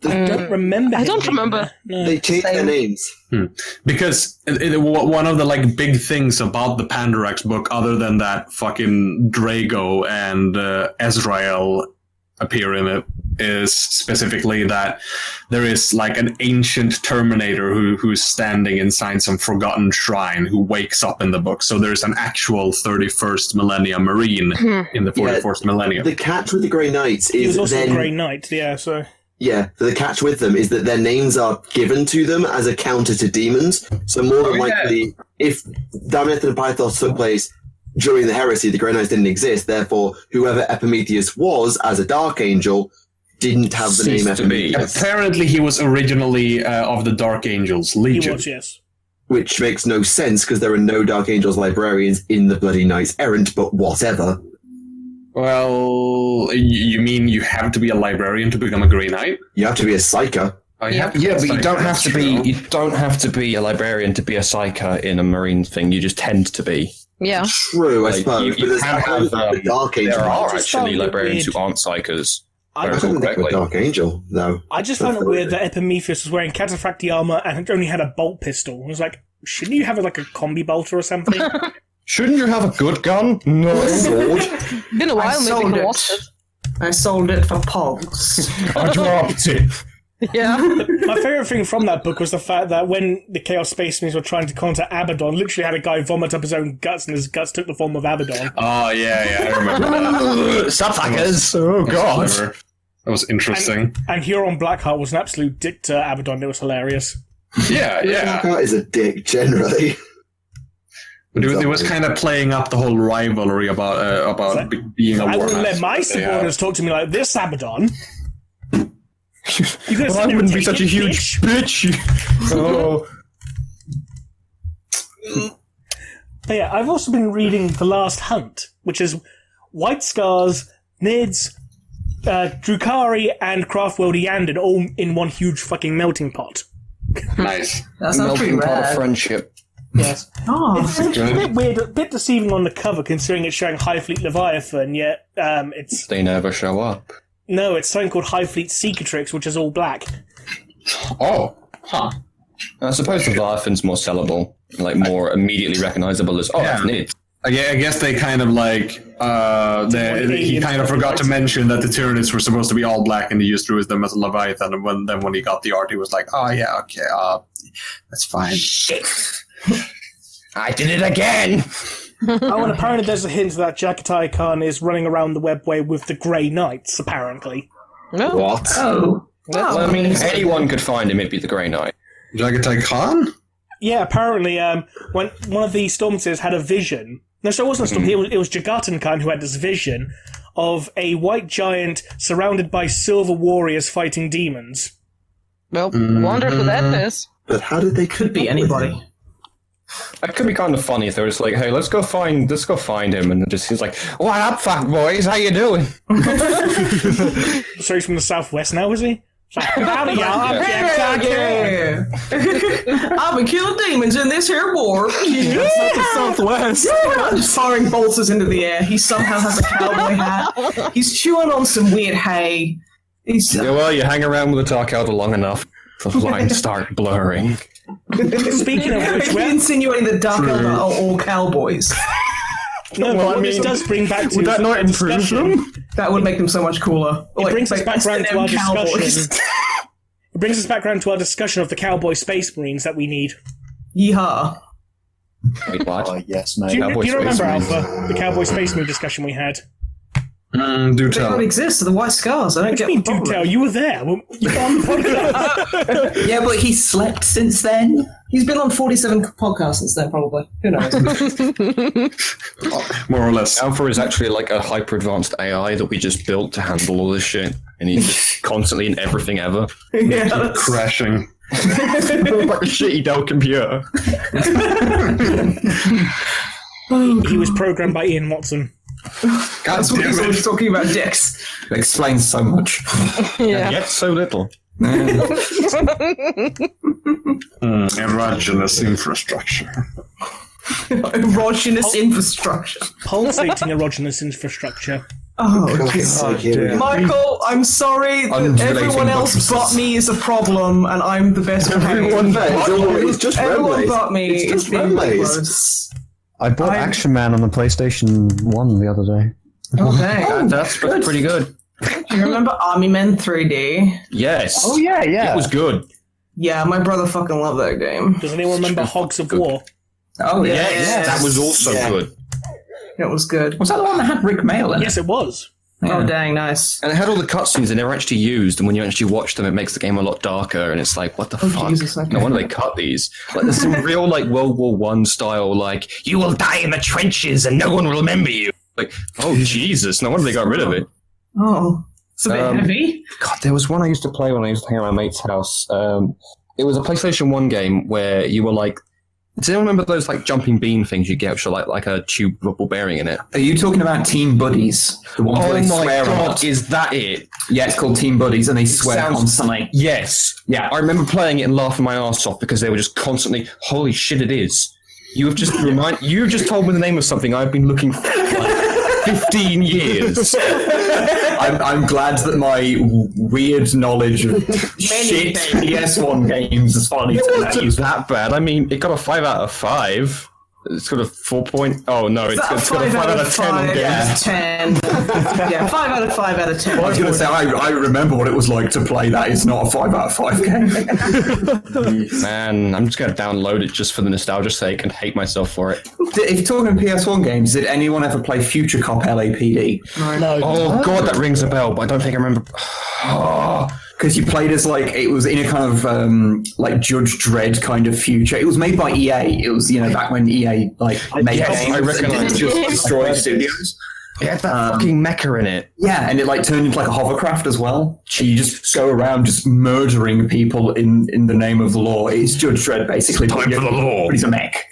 I don't remember. I don't remember. No. They changed their names. Because one of the big things about the Pandorax book, other than that fucking Drago and Ezrael appear in it, is specifically that there is an ancient Terminator who's standing inside some forgotten shrine who wakes up in the book. So there's an actual 31st millennium Marine in the 44th millennium. The catch with the Grey Knights is He was also then... a Grey Knight, yeah, so... Yeah, the catch with them is that their names are given to them as a counter to demons. So more than likely, if Damnation of Pythos took place during the heresy, the Grey Knights didn't exist. Therefore, whoever Epimetheus was as a Dark Angel didn't have the name Ceased to be. Epimetheus. Apparently he was originally of the Dark Angels Legion. He was, yes. Which makes no sense because there are no Dark Angels librarians in the bloody Knights Errant, but whatever. Well, you mean you have to be a librarian to become a Grey Knight? You have to be a Psyker. But you don't have to be. You don't have to be a librarian to be a psyker in a Marine thing. You just tend to be. Yeah. True, I suppose. You but can have. the Dark Angel. There are just found actually it librarians weird. who aren't psychers. I Recall couldn't think of a correctly. Dark Angel, though. I just found it weird that Epimetheus was wearing cataphracti armor and only had a bolt pistol. I was like, shouldn't you have a combi bolter or something? Shouldn't you have a good gun? No. Sword. Been a I while, maybe sold you it. lost it. I sold it for pogs. I dropped it. Yeah. My favourite thing from that book was the fact that when the Chaos Space Marines were trying to contact Abaddon, literally had a guy vomit up his own guts, and his guts took the form of Abaddon. Oh, yeah, I remember that. Suffrackers. Oh god. That was interesting. And Huron Blackheart was an absolute dick to Abaddon. It was hilarious. Yeah. Blackheart is a dick, generally. But it was kind of playing up the whole rivalry about being a I Warhammer. wouldn't let my subordinates talk to me like this, Abaddon. You Well, I wouldn't be such a huge bitch. Oh. But yeah, I've also been reading The Last Hunt, which is White Scars, Nids, Drukari, and Craftworld Yandon all in one huge fucking melting pot. Nice. That sounds pretty Melting pot of rad. friendship. Yes. Oh, It's a bit weird, a bit deceiving on the cover, considering it's showing High Fleet Leviathan, yet it's... They never show up. No, it's something called High Fleet Seekertrix, which is all black. Oh, huh. I suppose the Leviathan's more sellable, more immediately recognizable as, that's Nid. I guess they kind of he kind of forgot to mention that the Tyranids were supposed to be all black, and he just drew them as a Leviathan. And when he got the art, he was like, "Oh yeah, okay, that's fine." Shit. I did it again! Oh, and apparently there's a hint that Jagatai Khan is running around the webway with the Grey Knights, apparently. No. What? oh. Well, I mean, if anyone could find him, it'd be the Grey Knight. Jagatai Khan? Yeah, apparently, when one of the Stormseers had a vision... No, so it wasn't a Stormseer, it was Jagatan Khan who had this vision of a white giant surrounded by silver warriors fighting demons. Well, wonder who that is. But how did they Could be anybody. It could be kind of funny if they were just like, "Hey, let's go find him," and just he's like, "What up, fuck boys? How you doing?" So he's from the southwest now, is he? Howdy, y'all. I'm Jack Tucker. I've been killing demons in this here war. That's not the Southwest. I'm just firing bolters into the air. He somehow has a cowboy hat. He's chewing on some weird hay. He's Yeah, well, you hang around with a dark elder long enough, the lines start blurring. Speaking of which, insinuating that Dark Elder are all cowboys. no, Well, what I this mean, does bring back to would that not improve discussion. them? That would make them so much cooler. It brings us back round to our cowboys. discussion. It brings us back round to our discussion of the cowboy space marines that we need. Yeehaw. Wait, what? Yes, Do mate. you Cowboy remember, Space Marines. Alpha, the cowboy space marine discussion we had? Do They tell. don't exist. They're the white scars. I don't What do get you mean, the do problem. tell? You were there. Well, you were on the podcast. Yeah, but he's slept since then. He's been on 47 podcasts since then, probably. Who knows? More or less. Alpha is actually like a hyper-advanced AI that we just built to handle all this shit, and he's just constantly in everything ever. Yeah, that's- Crashing. Like a shitty Dell computer. He was programmed by Ian Watson. God that's what damn he's it. always talking about dicks. It explains so much. Yeah. Yet so little. Erogenous infrastructure. Erogenous infrastructure. Pulsating erogenous infrastructure. Oh, dear. Michael, I'm sorry that Undulating everyone else buttresses. but me is a problem, and I'm the best Everyone behaved. there. It's just Everyone Remleiz. but me It's is just being Remleiz. gross. I bought Action Man on the PlayStation 1 the other day. Oh, dang. That's pretty good. Do you remember Army Men 3D? Yes. yeah, It was good. Yeah, my brother fucking loved that game. Does anyone remember Hogs of War? Oh, yeah. Yes, that was also good. It was good. Was that the one that had Rick Mail in it? Yes, it was. Oh, dang, nice. And it had all the cutscenes they never actually used, and when you actually watch them, it makes the game a lot darker, and it's like, what the fuck? Jesus, okay. No wonder they cut these. Like, there's some real, like, World War I style, like, you will die in the trenches and no one will remember you. Like, oh, Jesus, no wonder they got rid of it. Oh, it's a bit heavy. God, there was one I used to play when I used to hang out at my mate's house. It was a PlayStation 1 game where you were like, does anyone remember those like jumping bean things you get, which are like a tube with a ball bearing in it? Are you talking about Team Buddies? The ones where they swear a lot? is that it? Yeah, it's called Team Buddies, and they swear sounds- constantly. Yes. Yeah. I remember playing it and laughing my ass off because they were just constantly, holy shit, it is. You've just told me the name of something I've been looking for for like 15 years. I'm glad that my weird knowledge of shit PS1 games is finally It turned wasn't that bad. I mean, it got a 5 out of 5. It's got a 4 point. Oh no, it's got a 5 out of 10 on games. Yeah, 10. Yeah, 5 out of 5 out of 10. I was going to say, I remember what it was like to play that. It's not a 5 out of 5 game. Man, I'm just going to download it just for the nostalgia's sake and hate myself for it. If you're talking PS1 games, did anyone ever play Future Cop LAPD? No. Oh god, that rings a bell, but I don't think I remember. Because you played as like, it was in a kind of like Judge Dredd kind of future. It was made by EA. It was, back when EA like made Yes, games I recognise and didn't it. just destroy studios. It had that fucking mecha in it. Yeah, and it like turned into like a hovercraft as well. So you just go around just murdering people in the name of the law. It's Judge Dredd basically. Time for the law. But he's a mech.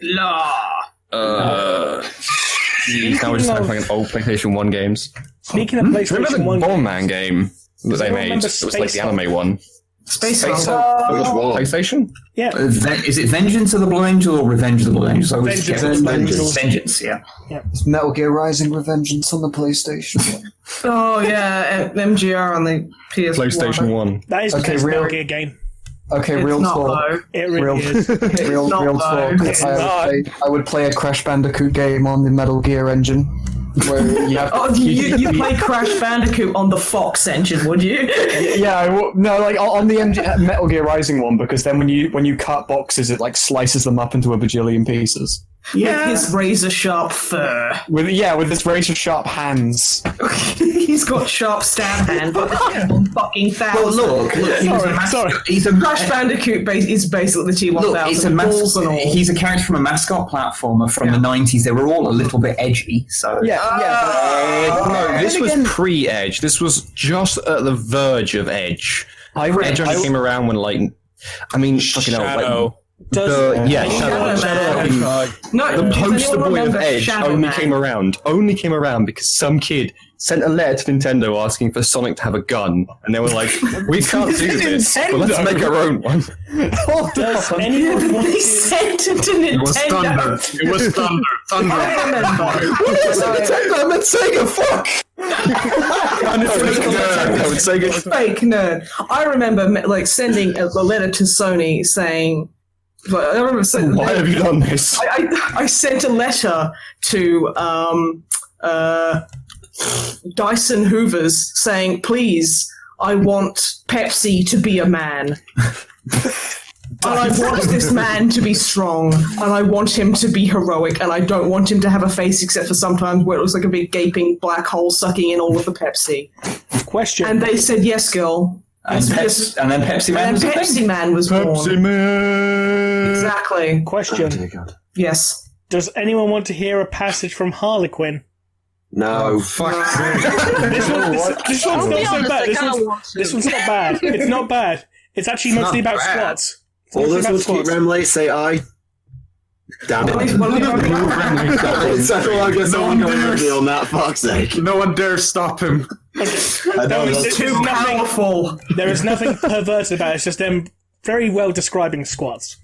Jeez, now we're just playing old PlayStation 1 games. Speaking of Remember PlayStation the 1 Bomberman game that they anyone made? It remember was like the Space anime one. Space Space Hulk. Which one? PlayStation? Yeah. Is it Vengeance of the Blue Angel or Revenge of the Blue Angels? I always Vengeance forget. of the Blue Angels. Vengeance, yeah. It's Metal Gear Rising Revengeance on the PlayStation. Oh, yeah, MGR on the PS1. PlayStation 1. That is the Okay, best real- Metal Gear game. Okay, It's real not talk. though. It really Real, is. real not talk. low. It's not. I would play a Crash Bandicoot game on the Metal Gear engine. Where you have Oh, you play Crash Bandicoot on the Fox engine, would you? no, like on the Metal Gear Rising one, because then when you cut boxes, it like slices them up into a bajillion pieces. With his razor sharp fur. With this razor sharp hands. He's got sharp stab hand, but the fucking Well, thousand. look, Sorry. he's a Crash Bandicoot is basically the T-1000. Look, it's a balls and all. he's a character from a mascot platformer from the 90s. They were all a little bit edgy, so No, this was pre-Edge. This was just at the verge of Edge. Edge only came around when, like, I mean, fucking hell, like, Shadow Man. No, The does poster anyone boy of remember Edge Shadow only Man? came around because some kid sent a letter to Nintendo asking for Sonic to have a gun, and they were like, "We can't do this, but let's make our own one." Does anyone want They to... sent it to It was thunder. Nintendo. It was thunder. Thunder. I remember. What is Nintendo? I meant Sega. Fuck. Fake nerd. I remember like sending a letter to Sony saying. But I remember saying, Why have you done this? I sent a letter to Dyson Hoovers saying, please, I want Pepsi to be a man. And I want this man to be strong, and I want him to be heroic, and I don't want him to have a face except for sometimes where it looks like a big gaping black hole sucking in all of the Pepsi. Question. And they said, yes, girl. And then Pepsi Man. And then Pepsi Man was born. Man. Exactly. Question. Dear God. Yes. Does anyone want to hear a passage from Harlequin? No. Fuck. This one's I'll not be so honest, bad. I kinda want to. This one's not bad. It's not bad. It's actually mostly about bad. squats. It's All mostly those about ones keep squats. Remleiz, say aye. Damn it. Well, That's all I'm going to say on that, fuck's sake. No one dare stop him. I know, that's too powerful. There is nothing perverted about it. It's just them very well describing squats.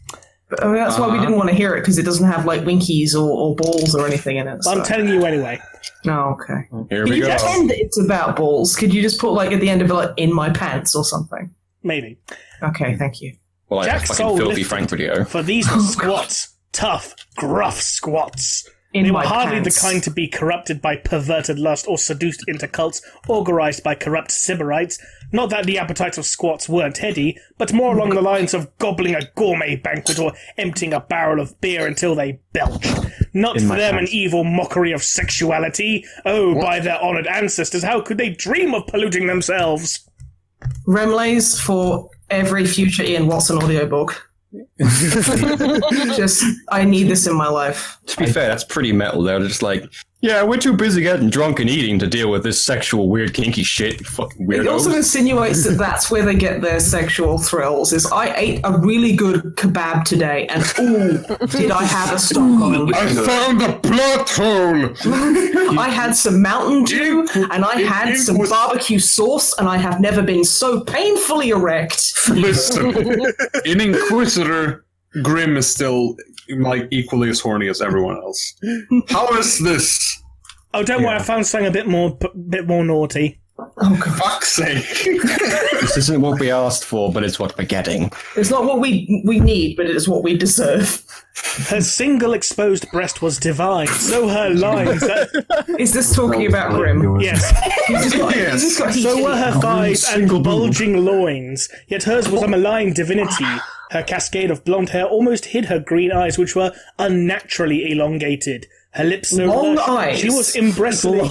I mean, that's why we didn't want to hear it, because it doesn't have like winkies or balls or anything in it. I'm telling you anyway. Oh, okay. Here Can we you go. pretend that it's about balls? Could you just put like at the end of it like in my pants or something? Maybe. Okay, thank you. Well, like Jack a Soul fucking filthy lifted. Frank video. For these were squats. Tough, gruff squats. In They were my hardly pants. the kind to be corrupted by perverted lust or seduced into cults organized by corrupt Sybarites. Not that the appetites of squats weren't heady, but more along the lines of gobbling a gourmet banquet or emptying a barrel of beer until they belched. Not for them an evil mockery of sexuality. Oh, by their honoured ancestors, how could they dream of polluting themselves? Remleiz for every future Ian Watson audiobook. Just, I need this in my life. To be fair, that's pretty metal. They're just like, yeah, we're too busy getting drunk and eating to deal with this sexual, weird, kinky shit. Fucking It also weirdos. insinuates that that's where they get their sexual thrills. Is I ate a really good kebab today, and ooh, did I have a Stockholm? I found a plot hole. I had some Mountain Dew, and I had some barbecue sauce, and I have never been so painfully erect. Listen, in Inquisitor, Grim is still like equally as horny as everyone else. How is this? Oh, don't worry, I found something a bit more naughty. Fuck's sake. This isn't what we asked for, but it's what we're getting. It's not what we need, but it is what we deserve. Her single exposed breast was divine, so her lines... Is this talking about Grim? Yes. So were her thighs and bulging loins, yet hers was a malign divinity. Her cascade of blonde hair almost hid her green eyes, which were unnaturally elongated. Her lips so Long lush, eyes. she was embracing.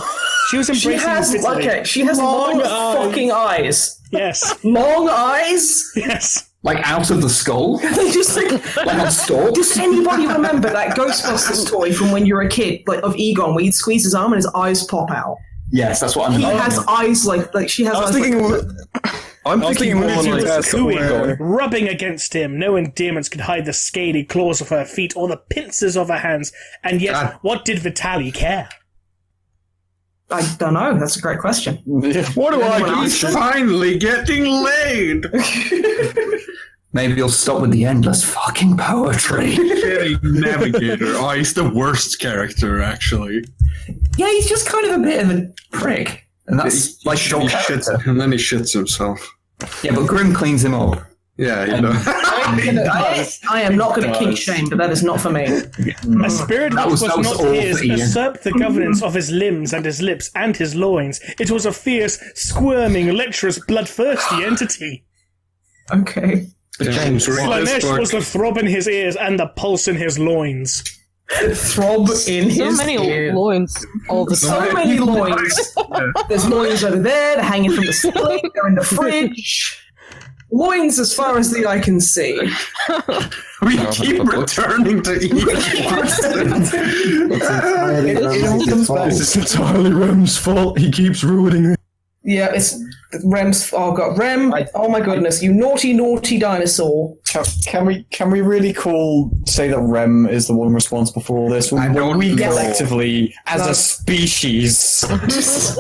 She was She embracing. has long fucking eyes. Yes. Long eyes. Yes. Like out of the skull? They just like on stalk? Does anybody remember that Ghostbusters toy from when you were a kid, like of Egon, where you'd squeeze his arm and his eyes pop out? Yes, that's what I'm He has eyes like she has. I was eyes thinking. I'm thinking more like Cooing, rubbing against him. No endearments could hide the scaly claws of her feet or the pincers of her hands. And yet, what did Vitaly care? I don't know. That's a great question. What do I do? He's finally getting laid. Maybe you'll stop with the endless fucking poetry. Shitty Navigator. Oh, he's the worst character, actually. Yeah, he's just kind of a bit of a prick. And that's like he your shits, character. and then he shits himself. Yeah, but Grim cleans him up. Yeah, you know. I am not going to kink shame, but that is not for me. A spirit which was that was not all his for Ian. usurped the governance of his limbs and his lips and his loins. It was a fierce, squirming, lecherous, bloodthirsty entity. Okay. James, Slanesh was the throb in his ears and the pulse in his loins. Throb in So his many ear. loins all the So time. many loins. There's loins over there. They're hanging from the ceiling. They're in the fridge. Loins as far as the eye can see. We keep returning to It's entirely Rem's fault. He keeps ruining it. Yeah, it's Rem's. Oh god, Rem! Oh my goodness, you naughty, naughty dinosaur! Can we really say that Rem is the one responsible for all this? When we collectively, as a species,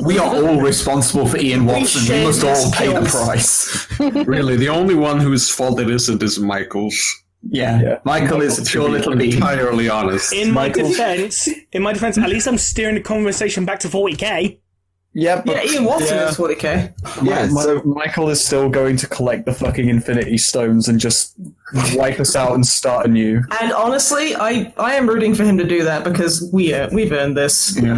we are all responsible for Ian Watson. We must all pay the price. Really, the only one whose fault it isn't is Michael's. Yeah. Michael is a pure little bee. Entirely honest. In my defense, at least I'm steering the conversation back to 40k. Yeah, Ian Watson is 40k. Yeah, so Michael is still going to collect the fucking Infinity Stones and just wipe us out and start anew. And honestly, I am rooting for him to do that because we've earned this. Yeah.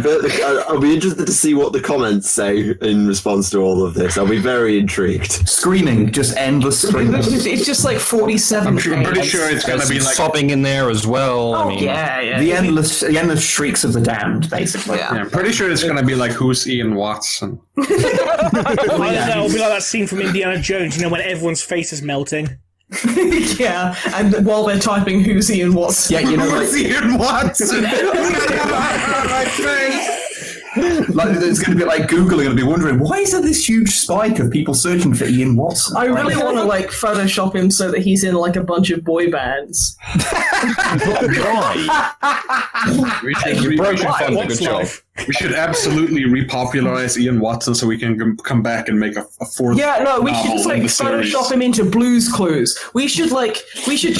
I'll be interested to see what the comments say in response to all of this. I'll be very intrigued. Screaming, just endless screaming. It's just like 47. I'm pretty sure it's going to be like sobbing in there as well. Oh, I mean, yeah. The endless shrieks of the damned, basically. Yeah. I'm pretty sure it's going to be like, who's Ian Watson? It'll be like that scene from Indiana Jones, when everyone's face is melting. Yeah, and while they're typing who's Ian Watson. Yeah, who's Ian Watson? Like, it's going to be like Google are going to be wondering, why is there this huge spike of people searching for Ian Watson? I really want to Photoshop him so that he's in a bunch of boy bands. We should absolutely repopularize Ian Watson so we can come back and make a fourth. Yeah, no, we should just Photoshop him into Blue's Clues. We should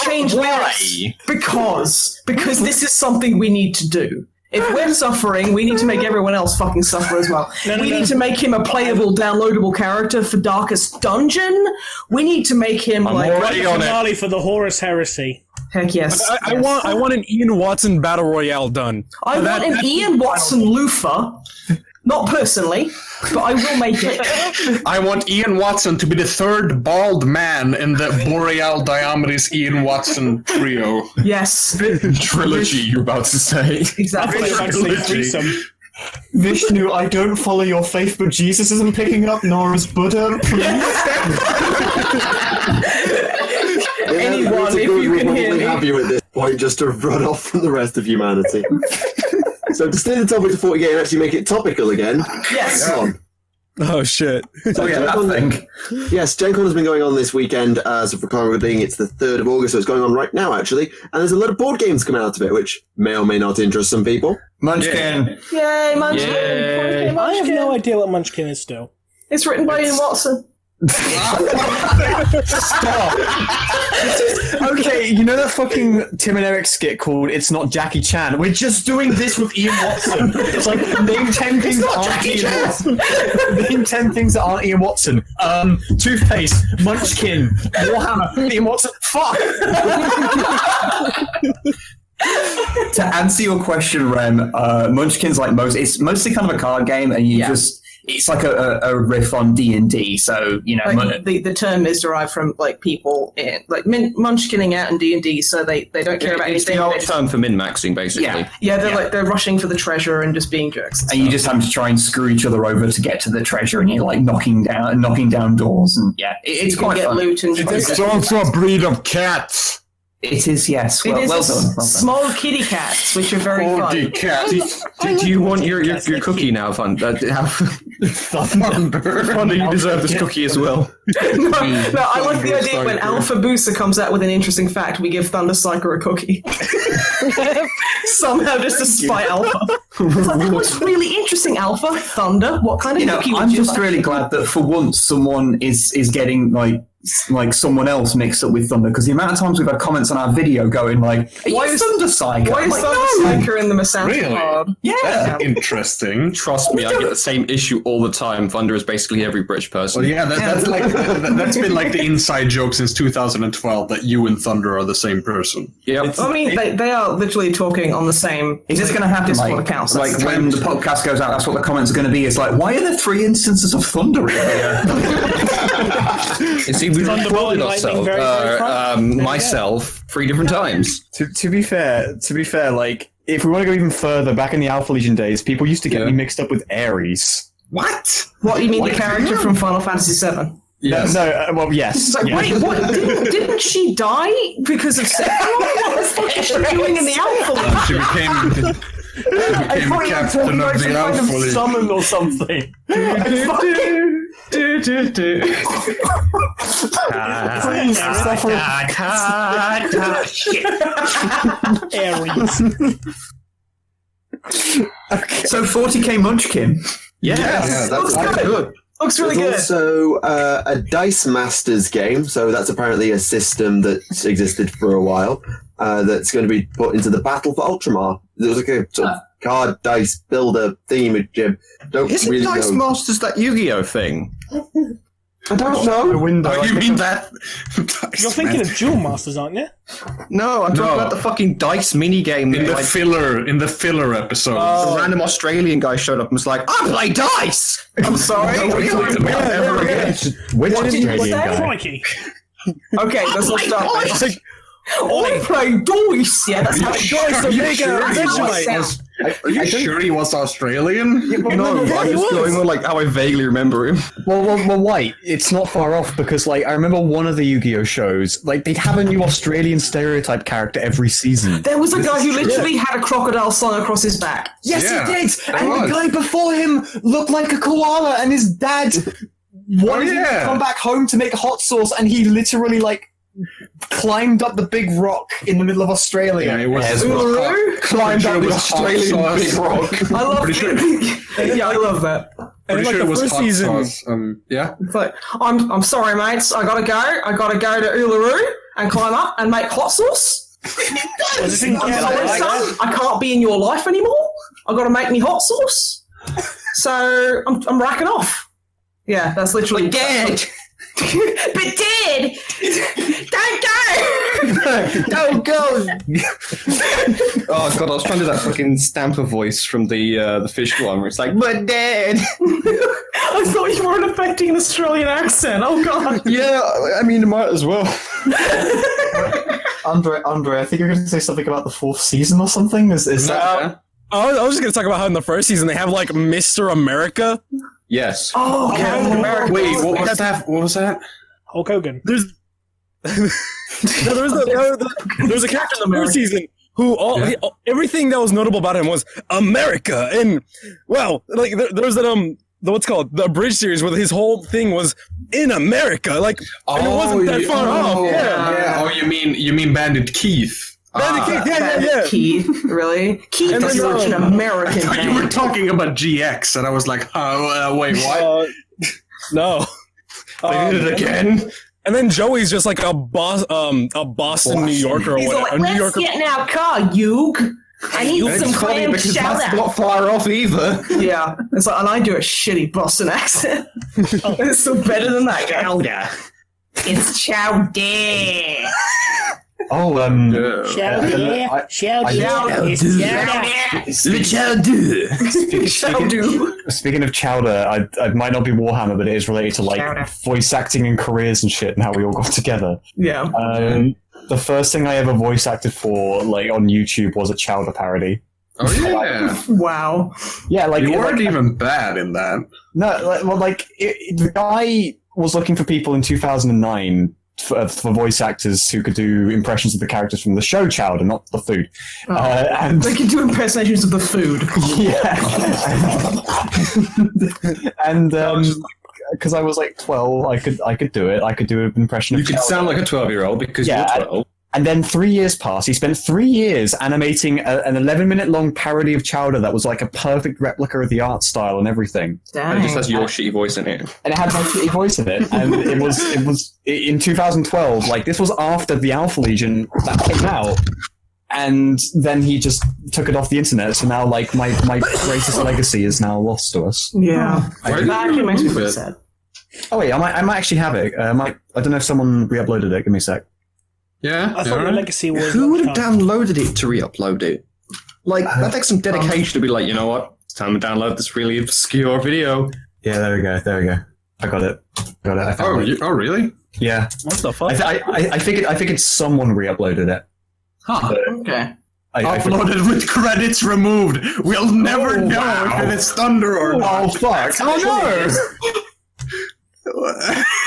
change lyrics because this is something we need to do. If we're suffering, we need to make everyone else fucking suffer as well. We need to make him a playable, downloadable character for Darkest Dungeon. We need to make him finale for the Horus Heresy. Heck yes. I want an Ian Watson battle royale done. I want an Ian Watson loofah. Not personally, but I will make it. I want Ian Watson to be the third bald man in the Boreal Diomedes Ian Watson trio. Yes. Trilogy, you're about to say. Exactly. Vishnu, I don't follow your faith, but Jesus isn't picking up Nora's Buddha. Anyone, if you can hear me. Have you at this point just to run off from the rest of humanity. So to stay the topic to 40k and actually make it topical again. Yes. Come on. Oh shit. Yes, Gen Con has been going on this weekend. So for time recording, it's the 3rd of August, so it's going on right now, actually. And there's a lot of board games coming out of it, which may or may not interest some people. Munchkin. Yay, Munchkin. Yay. I have no idea what Munchkin is still. It's written by Ian Watson. Stop. Okay, you know that fucking Tim and Eric skit called It's Not Jackie Chan? We're just doing this with Ian Watson. It's like, name 10 things that aren't Ian Watson. Name 10 things that aren't Ian Watson. Toothpaste, Munchkin, Warhammer, Ian Watson. Fuck! To answer your question, Rem, Munchkin's it's mostly kind of a card game, and it's like a riff on D&D, so, the term is derived from, people in, munchkinning out in D&D, so they don't care about anything. It's the old term for min-maxing, basically. Yeah, they're rushing for the treasure and just being jerks. And you just have to try and screw each other over to get to the treasure, and you're, knocking down doors, and, it's quite get fun. loot and It's also a breed of cats. It is, yes. Well done. Small kitty cats, which are very fun. Do you want your cookie now, Thunder? Thunder, you deserve this cookie as well. No, I like the idea when Alfabusa comes out with an interesting fact, we give Thunder Psyker a cookie. Somehow just to spite Alpha. What's really interesting, Alpha? Thunder? What kind of cookie would I'm you just like? really glad that for once someone is getting, like someone else mixed up with Thunder, because the amount of times we've had comments on our video going why is Thunder Psyker? Why is Thunder Psyker in the Masanta card? Yeah. That's interesting. Trust me, I get the same issue all the time. Thunder is basically every British person. Well, yeah, that's been the inside joke since 2012 that you and Thunder are the same person. Yeah, I mean, they are literally talking on the same. Is this going to happen? Discord accounts. When the podcast goes out, that's what the comments are going to be. It's why are there 3 instances of Thunder in here? You see, we've recorded ourselves, myself, 3 different times. To be fair, if we want to go even further, back in the Alpha Legion days, people used to get me mixed up with Ares. What? What, you mean the character from Final Fantasy VII? Yes. No, yes. Wait, what? Didn't she die because of Sephiroth? What the fuck is she doing in the Alpha Legion? She became captain of the Alpha League. Summon or something. Aries. Okay. So 40k Munchkin. Yes, that's good. Looks really There's good. also a Dice Masters game, so that's apparently a system that's existed for a while, that's going to be put into the Battle for Ultramar. There was like a sort of card dice builder theme, Jim. Don't Isn't really Dice know. Masters that Yu-Gi-Oh thing? I don't know. Oh, you mean that? You're thinking of Duel Masters, aren't you? No, I'm talking about the fucking dice minigame. In the filler episode. The random Australian guy showed up and was like, I play dice! I'm sorry. Which Australian guy? Crikey. Okay, let's not start. I play dice. Yeah, that's how it goes. Are you sure he was Australian? No, I'm just going on like how I vaguely remember him. Well, wait, it's not far off because, like, I remember one of the Yu-Gi-Oh shows, like, they'd have a new Australian stereotype character every season. There was a guy who literally had a crocodile slung across his back. Yes, Yeah, he did! And was. the guy before him looked like a koala, and his dad wanted him to come back home to make hot sauce, and he literally, like, climbed up the big rock in the middle of Australia. Yeah, it was Uluru? Climbed up the Australian big rock. I love Pretty sure. Yeah, I love that. And Pretty like sure it the was first hot season, sauce. Yeah. It's like, I'm sorry, mates. I gotta go to Uluru and climb up and make hot sauce. I'm sorry, son. I can't be in your life anymore. I gotta make me hot sauce. So I'm racking off. Yeah, that's literally Dead! But Dad, don't go! Don't go! Oh god, I was trying to do that fucking Stamper voice from the fish one where it's like, but Dad! I thought you weren't affecting an Australian accent. Oh god. Yeah, I mean, it might as well. Andre, I think you're going to say something about the fourth season or something? Is that... I was just going to talk about how in the first season they have like Mr. America. Yes. Oh, Captain America. Wait, what was that? What was that? Hulk Hogan. There's there was a character in the first season who everything that was notable about him was America, and well, like there was that what's called the Bridge series where his whole thing was in America, like and it wasn't that far off. Yeah. Oh, you mean Bandit Keith? Yeah. Keith, really? Keith And is then, such an American I thought you name. were talking about GX, and I was like, wait, what? No. I did it again. And then Joey's just like a Boston, New Yorker or He's whatever. like, a New let's Yorker. get in our car, Yoog. I need some It's funny clam because that's chowder. not far off either. Yeah, it's like, and I do a shitty Boston accent. It's still better than that guy. Chowder. It's chowder. Oh, Speaking of chowder, I might not be Warhammer, but it is related to like Chowder. voice acting and careers and shit and how we all got together. Yeah. The first thing I ever voice acted for, like on YouTube, was a chowder parody. Oh yeah. Wow. Yeah, like You it- weren't like, even bad in that. no, the guy was looking for people in 2009 for voice actors who could do impressions of the characters from the show Chowder, not the food. And They can do impersonations of the food. yeah, and because I was like 12, I could do it. I could do an impression of You could Chowder. sound like a 12-year-old because Yeah. you're 12. And then 3 years passed. He spent 3 years animating an 11-minute long parody of Chowder that was like a perfect replica of the art style and everything. And it just Dang. has your shitty voice in it. And it had my shitty voice in it. And it was in 2012. Like, this was after the Alpha Legion that came out. And then he just took it off the internet. So now, like, my greatest legacy is now lost to us. Yeah. Why That actually makes me pretty it? sad. Oh wait, I might actually have it. I don't know if someone re-uploaded it. Give me a sec. Yeah. I thought your legacy was. Who would have downloaded it to re-upload it? Like, that takes some dedication to be like, you know what? It's time to download this really obscure video. Yeah, there we go. I got it. I found it. Oh, really? Yeah. What the fuck? I figured someone re-uploaded it. Huh. Okay. I Uploaded with credits removed. We'll never know if it's Thunder or not. Oh fuck! Oh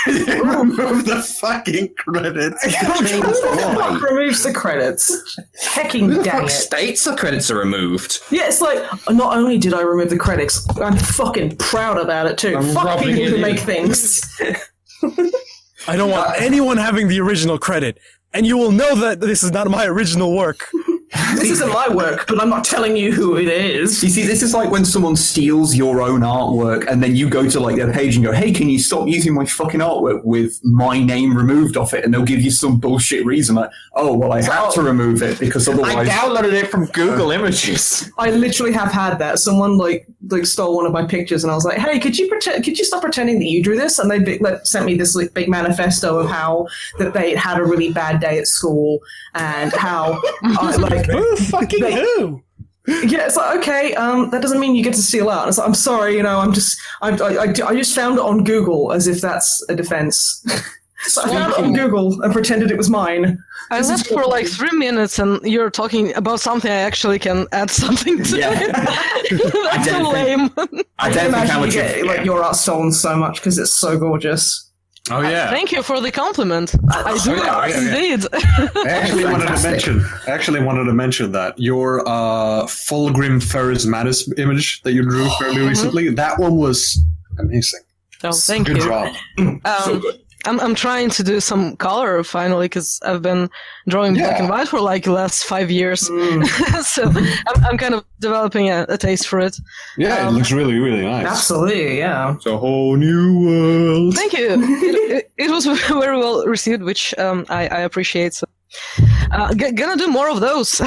no! remove the fucking credits. Fuck removes the credits. Hecking Who the dang fuck it. states the credits are removed? Yeah, it's like, not only did I remove the credits, I'm fucking proud about it too. I'm Fuck rubbing people it who in. make things. I don't want anyone having the original credit, and you will know that this is not my original work. This isn't my work, but I'm not telling you who it is. You see, this is like when someone steals your own artwork and then you go to like their page and go, hey, can you stop using my fucking artwork with my name removed off it? And they'll give you some bullshit reason like, oh, well, I had to remove it because otherwise... I downloaded it from Google Images. I literally have had that. Someone like stole one of my pictures, and I was like, "Hey, could you stop pretending that you drew this?" And they sent me this like big manifesto of how that they had a really bad day at school and how Who fucking who? Yeah, it's like, okay, that doesn't mean you get to steal art. It's like, I'm sorry, I just found it on Google as if that's a defense. So I found it on Google and pretended it was mine. I left for like 3 minutes, and you're talking about something I actually can add something to. Yeah. That's so lame. I don't think how much... Like your art stolen so much because it's so gorgeous. Oh yeah. Thank you for the compliment. I do indeed. I actually wanted to mention that your Fulgrim Ferris Mattis image that you drew fairly recently, that one was amazing. Oh, thank Good you. job. So good. I'm trying to do some color finally because I've been drawing black and white for like the last 5 years. So I'm kind of developing a taste for it. Yeah, it looks really, really nice. Absolutely, yeah. It's a whole new world. Thank you. It was very well received, which I appreciate. So. Gonna do more of those.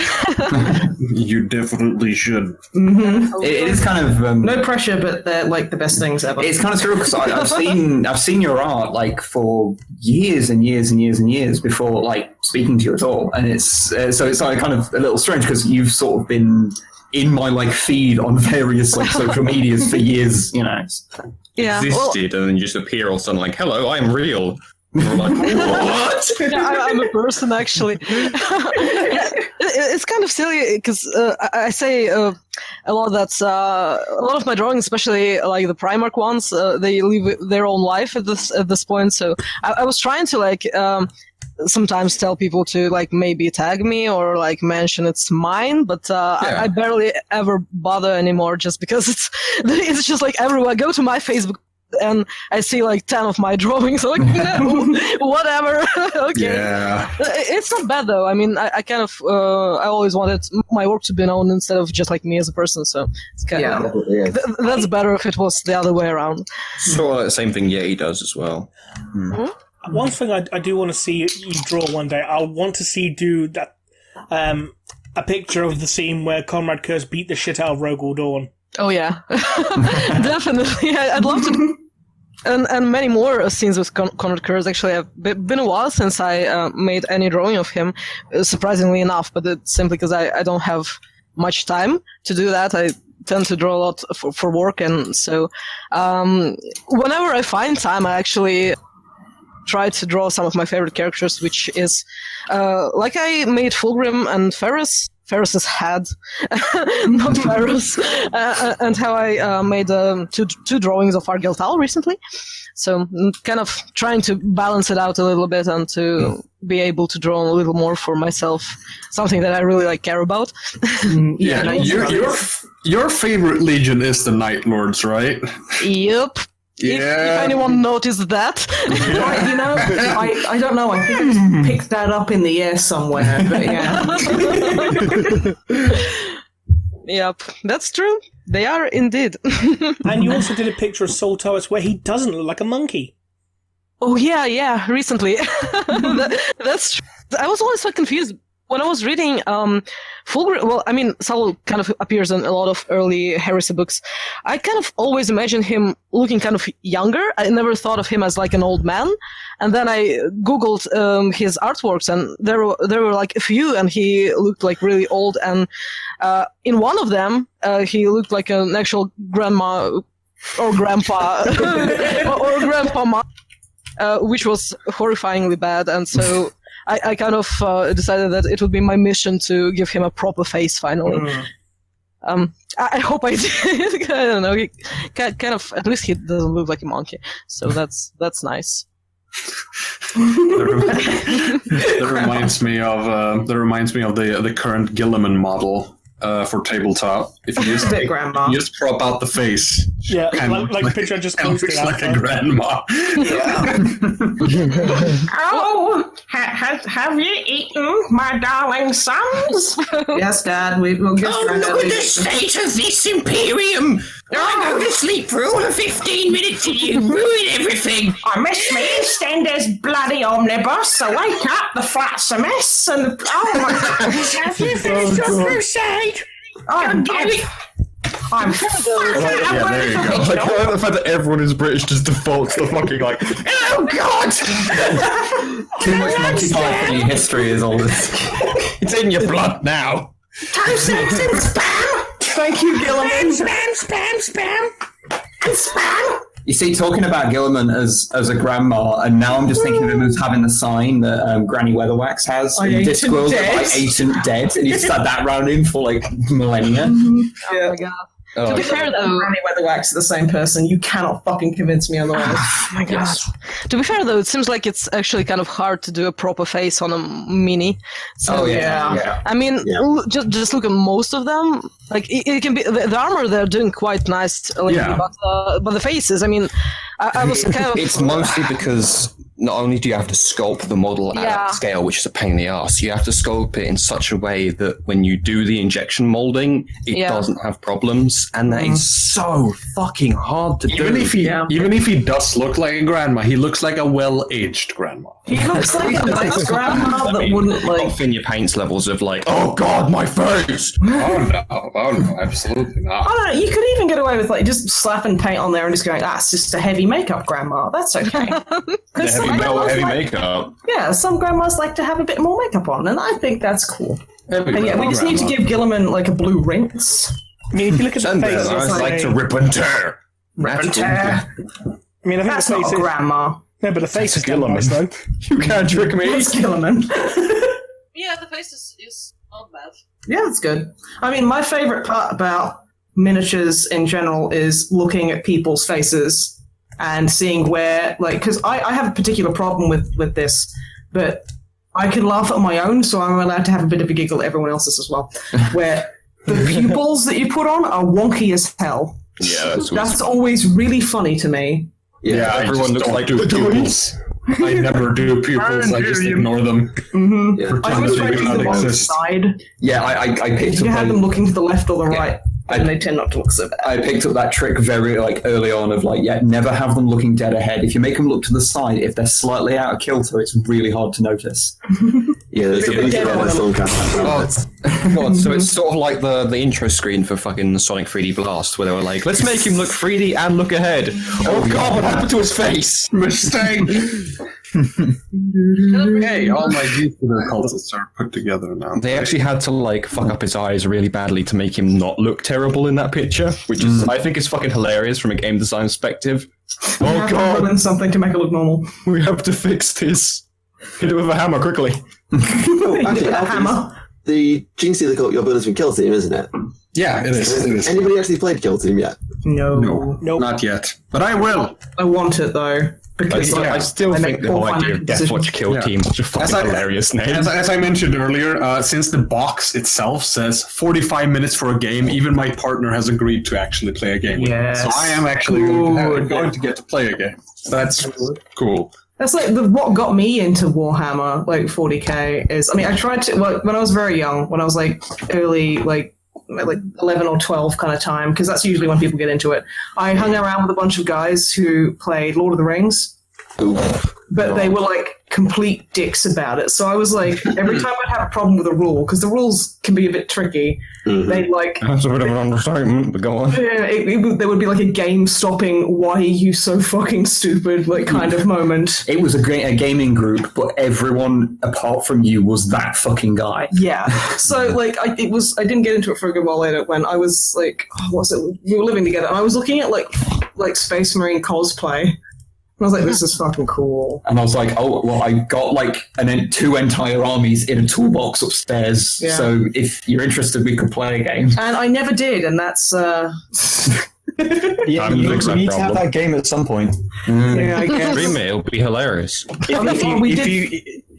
You definitely should. Mm-hmm. It is kind of no pressure, but they're like the best things ever. It's kind of true because I've seen your art like for years and years and years and years before like speaking to you at all, and it's so it's like kind of a little strange because you've sort of been in my like feed on various like social medias for years, Yeah, Existed and then you just appear all of a sudden like, hello, I'm real. And we're like, what? Yeah, I'm a person, actually. It's kind of silly because I say a lot that a lot of my drawings, especially like the Primarch ones, they live their own life at this point. So I was trying to like sometimes tell people to like maybe tag me or like mention it's mine, but I barely ever bother anymore just because it's just like everywhere. Go to my Facebook and I see like 10 of my drawings. I'm like, no, whatever. Okay. Yeah. It's not bad though. I mean, I kind of, I always wanted my work to be known instead of just like me as a person. So it's kind of, that's better if it was the other way around. So same thing Yeti does as well. One thing I do want to see you draw one day, I want to see do that, a picture of the scene where Conrad Kurz beat the shit out of Rogel Dawn. Oh yeah, definitely. I'd love to, and many more scenes with Conrad Kurz. Actually, I've been a while since I made any drawing of him. Surprisingly enough, but it's simply because I don't have much time to do that. I tend to draw a lot for work, and so whenever I find time, I actually try to draw some of my favorite characters, which is like I made Fulgrim and Ferris's head, not Ferris, and how I made two drawings of Argel Tal recently. So I'm kind of trying to balance it out a little bit and to be able to draw a little more for myself, something that I really like care about. Yeah, your favorite legion is the Night Lords, right? Yep. If anyone noticed that. I don't know. I think I just picked that up in the air somewhere. But yeah. Yep, that's true. They are indeed. And you also did a picture of Soltaris where he doesn't look like a monkey. Oh yeah, recently. That's true. I was always so confused. When I was reading Fulgrim, well, I mean, Saul kind of appears in a lot of early heresy books. I kind of always imagined him looking kind of younger. I never thought of him as like an old man. And then I Googled his artworks, and there were like a few, and he looked like really old. And in one of them, he looked like an actual grandma or grandpa or grandpa, which was horrifyingly bad. And so I kind of decided that it would be my mission to give him a proper face finally. I hope I did. I don't know. He kind of, at least he doesn't look like a monkey, so that's nice. That reminds me of the current Gilliman model for tabletop. If you just grandma. You just crop out the face. Yeah, like the picture I just posted. Looks like a grandma. Oh, have you eaten, my darling sons? Yes, Dad. We'll get Oh, look at the state of this Imperium! I go to sleep for all of 15 minutes and you ruin everything! I miss me EastEnders bloody omnibus. So wake up, the flat's a mess, and oh my God! Have you finished your crusade? I'm there you go. I like the fact that everyone is British just defaults to fucking like, oh God! Too much Monty Python history is all this. It's in your blood now. Toast and spam. Thank you, Gilliman. Spam! And spam. You see, talking about Gilliman as a grandma, and now I'm just thinking of him as having the sign that Granny Weatherwax has in Discworld, like Ancient Dead, and he's had that around him for like millennia. Oh my god. To be fair, though, Granny Weatherwax are the same person. You cannot fucking convince me otherwise. Oh my god. To be fair, though, it seems like it's actually kind of hard to do a proper face on a mini. So, yeah. I mean, just look at most of them. Like, it can be the armor they're doing quite nice, but the faces. I mean, I was kind of. It's mostly because not only do you have to sculpt the model at scale, which is a pain in the ass, you have to sculpt it in such a way that when you do the injection molding, it doesn't have problems, and that is so fucking hard to do. Even if he does look like a grandma, he looks like a well-aged grandma. He looks like a nice grandma that wouldn't like. Off in your paints levels of like, oh god, my face! Oh no, absolutely not. I don't know. You could even get away with like just slapping paint on there and just going, "That's just a heavy makeup, grandma." That's okay. Heavy makeup. Yeah, some grandmas like to have a bit more makeup on, and I think that's cool. And we just need to give Gilliman like a blue rinse. I mean, if you look at the face, I like to rip and tear. Rip and tear. I mean, I think That's the face not a is grandma. No, but the face is Gilliman. Though. You can't trick me. It's Gilliman. Yeah, the face is not bad. Yeah, that's good. I mean, my favorite part about miniatures in general is looking at people's faces and seeing where, like, because I have a particular problem with this, but I can laugh at my own, so I'm allowed to have a bit of a giggle at everyone else's as well, where the pupils that you put on are wonky as hell. Yeah, that's always really funny to me. Yeah, everyone looks like pupils. I never do pupils, I just ignore them. Mm-hmm. Yeah. I always try to do them on the side. Yeah, I picked up. You have them looking to the left or the right. And they tend not to look so bad. I picked up that trick very early on of never have them looking dead ahead. If you make them look to the side, if they're slightly out of kilter, it's really hard to notice. There's a big God, so it's sort of like the intro screen for fucking Sonic 3D Blast, where they were like, let's make him look 3D and look ahead. Oh god, what happened to his face? Mistake! Hey, all my Jupiter cultists are put together now. They actually had to fuck up his eyes really badly to make him not look terrible in that picture, which is I think is fucking hilarious from a game design perspective. Oh god, something to make it look normal. We have to fix this. Hit it with a hammer quickly. Actually, hammer. The Gene Stealer Cult, your bonus from Kill Team, isn't it? Yeah, it is. Anybody actually played Kill Team yet? No, not yet. But I will. I want it though. Because I still think the whole idea of Deathwatch Kill Team is a fucking hilarious name. As I mentioned earlier, since the box itself says 45 minutes for a game, even my partner has agreed to actually play a game with me. So I am actually going to get to play a game. So that's cool. That's what got me into Warhammer, 40k, is, I mean, I tried to, when I was very young, when I was early, 11 or 12 kind of time, because that's usually when people get into it. I hung around with a bunch of guys who played Lord of the Rings, but they were complete dicks about it. So I was every time I'd have a problem with a rule, because the rules can be a bit tricky, they'd That's a bit of an understatement, but go on. Yeah, there would be a game-stopping, why are you so fucking stupid, kind of moment. It was a gaming group, but everyone apart from you was that fucking guy. Yeah. So, I didn't get into it for a good while later when I was, we were living together, and I was looking at, Space Marine cosplay. I was like, this is fucking cool. And I was like, oh, well, I got two entire armies in a toolbox upstairs. Yeah. So if you're interested, we could play a game. And I never did, and that's Yeah, Time you to fix that need to have problem. that game at some point. Yeah, I guess. Dream it, it'll be hilarious.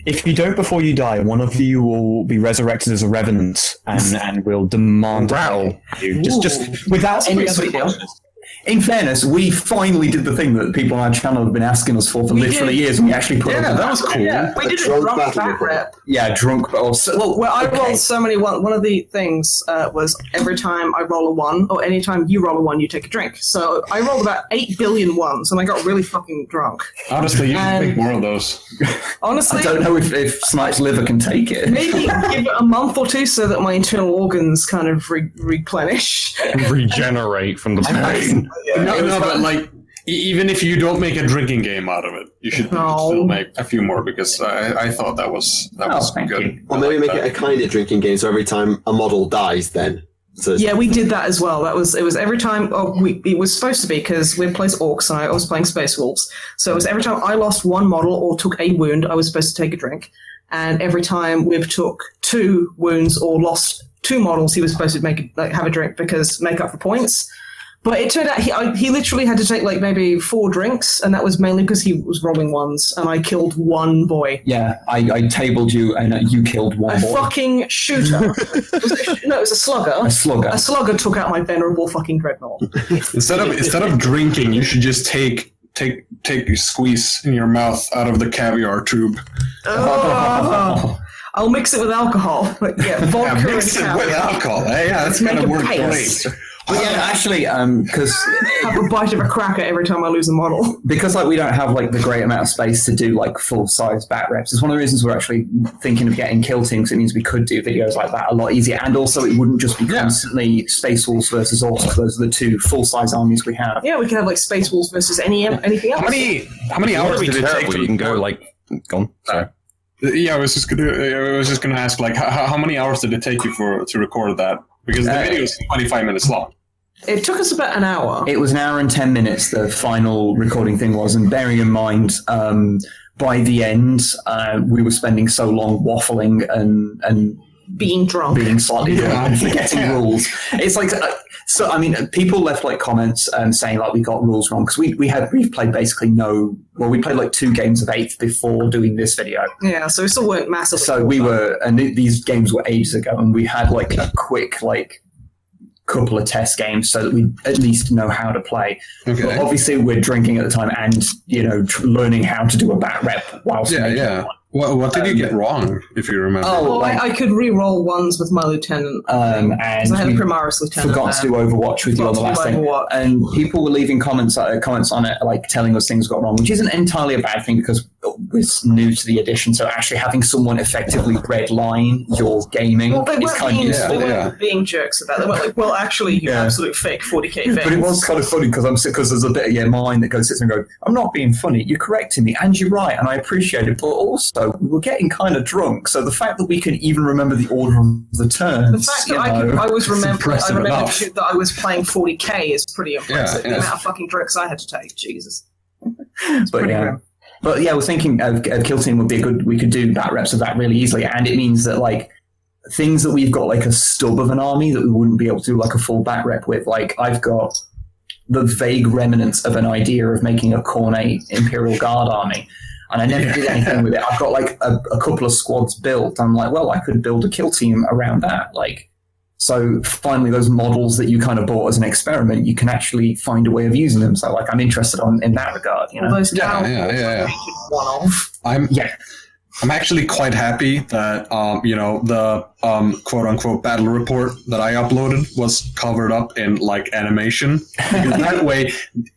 If you don't before you die, one of you will be resurrected as a revenant and will demand Rattle. you just without any other questions. In fairness, we finally did the thing that people on our channel have been asking us for literally years, and we actually put Yeah, that was cool. Yeah, we did a drunk bat rep. Yeah, drunk, but also... Well, I rolled so many one of the things was every time I roll a 1, or any time you roll a 1, you take a drink. So I rolled about 8 billion ones, and I got really fucking drunk. Honestly, you should make more of those. Honestly, I don't know if Snipe's liver can take it. maybe give it a month or two so that my internal organs kind of replenish. Regenerate from the pain. No, but like, even if you don't make a drinking game out of it, you should still make a few more, because I thought that was good. Or maybe make it a kind of drinking game, so every time a model dies, then. So Yeah, we did that as well. It was every time. It was supposed to be because we played Orcs and I was playing Space Wolves. So it was every time I lost one model or took a wound, I was supposed to take a drink. And every time Wib took 2 wounds or lost 2 models, he was supposed to have a drink because make up for points. But it turned out he literally had to take like maybe 4 drinks, and that was mainly because he was rolling ones, and I killed 1 boy. Yeah, I tabled you, and you killed 1 boy. A fucking shooter. It was a slugger. A slugger. A slugger took out my venerable fucking dreadnought. Instead of drinking, you should just take a squeeze in your mouth out of the caviar tube. Oh. I'll mix it with alcohol. But yeah, vodka mix and it with alcohol. Yeah, that's Make gonna a work paste. great. But yeah, actually, because have a bite of a cracker every time I lose a model. Because like we don't have like the great amount of space to do like full size bat reps. It's one of the reasons we're actually thinking of getting kill teams. It means we could do videos like that a lot easier, and also it wouldn't just be constantly Space Wolves versus Orcs. Those are the 2 full size armies we have. Yeah, we can have like Space Wolves versus anything else. How many hours did it take? You can go like, gone. Sorry. Yeah, I was just gonna ask, like, how many hours did it take you to record that? Because the video is 25 minutes long. It took us about an hour. It was an hour and 10 minutes, the final recording thing was, and bearing in mind, by the end, we were spending so long waffling and being drunk. Being slightly drunk and forgetting rules. It's like... So, I mean, people left like comments saying like we got rules wrong, because we've played basically we played like 2 games of 8th before doing this video. Yeah, so we still weren't massive. So these games were ages ago, and we had like a quick like couple of test games so that we at least know how to play. Okay. But obviously, we're drinking at the time, and learning how to do a bat rep whilst one. What did you get wrong, if you remember? I could re-roll ones with my lieutenant. And I had a Primaris lieutenant. Forgot to do Overwatch with you on the last thing. And people were leaving comments on it, like telling us things got wrong, which isn't entirely a bad thing because we're new to the edition. So actually having someone effectively redline your gaming is kind of useful. They weren't being jerks about it. They weren't like, well, actually, you absolute fake 40k fans. But it was kind of funny because there's a bit of your mind that goes sits and goes, I'm not being funny. You're correcting me, and you're right, and I appreciate it. But also, we were getting kind of drunk, so the fact that we can even remember the order of the turns, the fact that I remember that I was playing 40k is pretty impressive. The amount of fucking drinks I had to take, Jesus. It's pretty grim. But yeah, I was thinking of Kill Team would be we could do bat reps of that really easily, and it means that like things that we've got like a stub of an army that we wouldn't be able to do like a full bat rep with. Like I've got the vague remnants of an idea of making a Cornet Imperial Guard army, and I never did anything with it. I've got like a couple of squads built. I'm like, well, I could build a kill team around that. Like, so finally, those models that you kind of bought as an experiment, you can actually find a way of using them. So like, I'm interested in that regard. All those one-off. I'm actually quite happy that the quote unquote battle report that I uploaded was covered up in like animation. Because that way,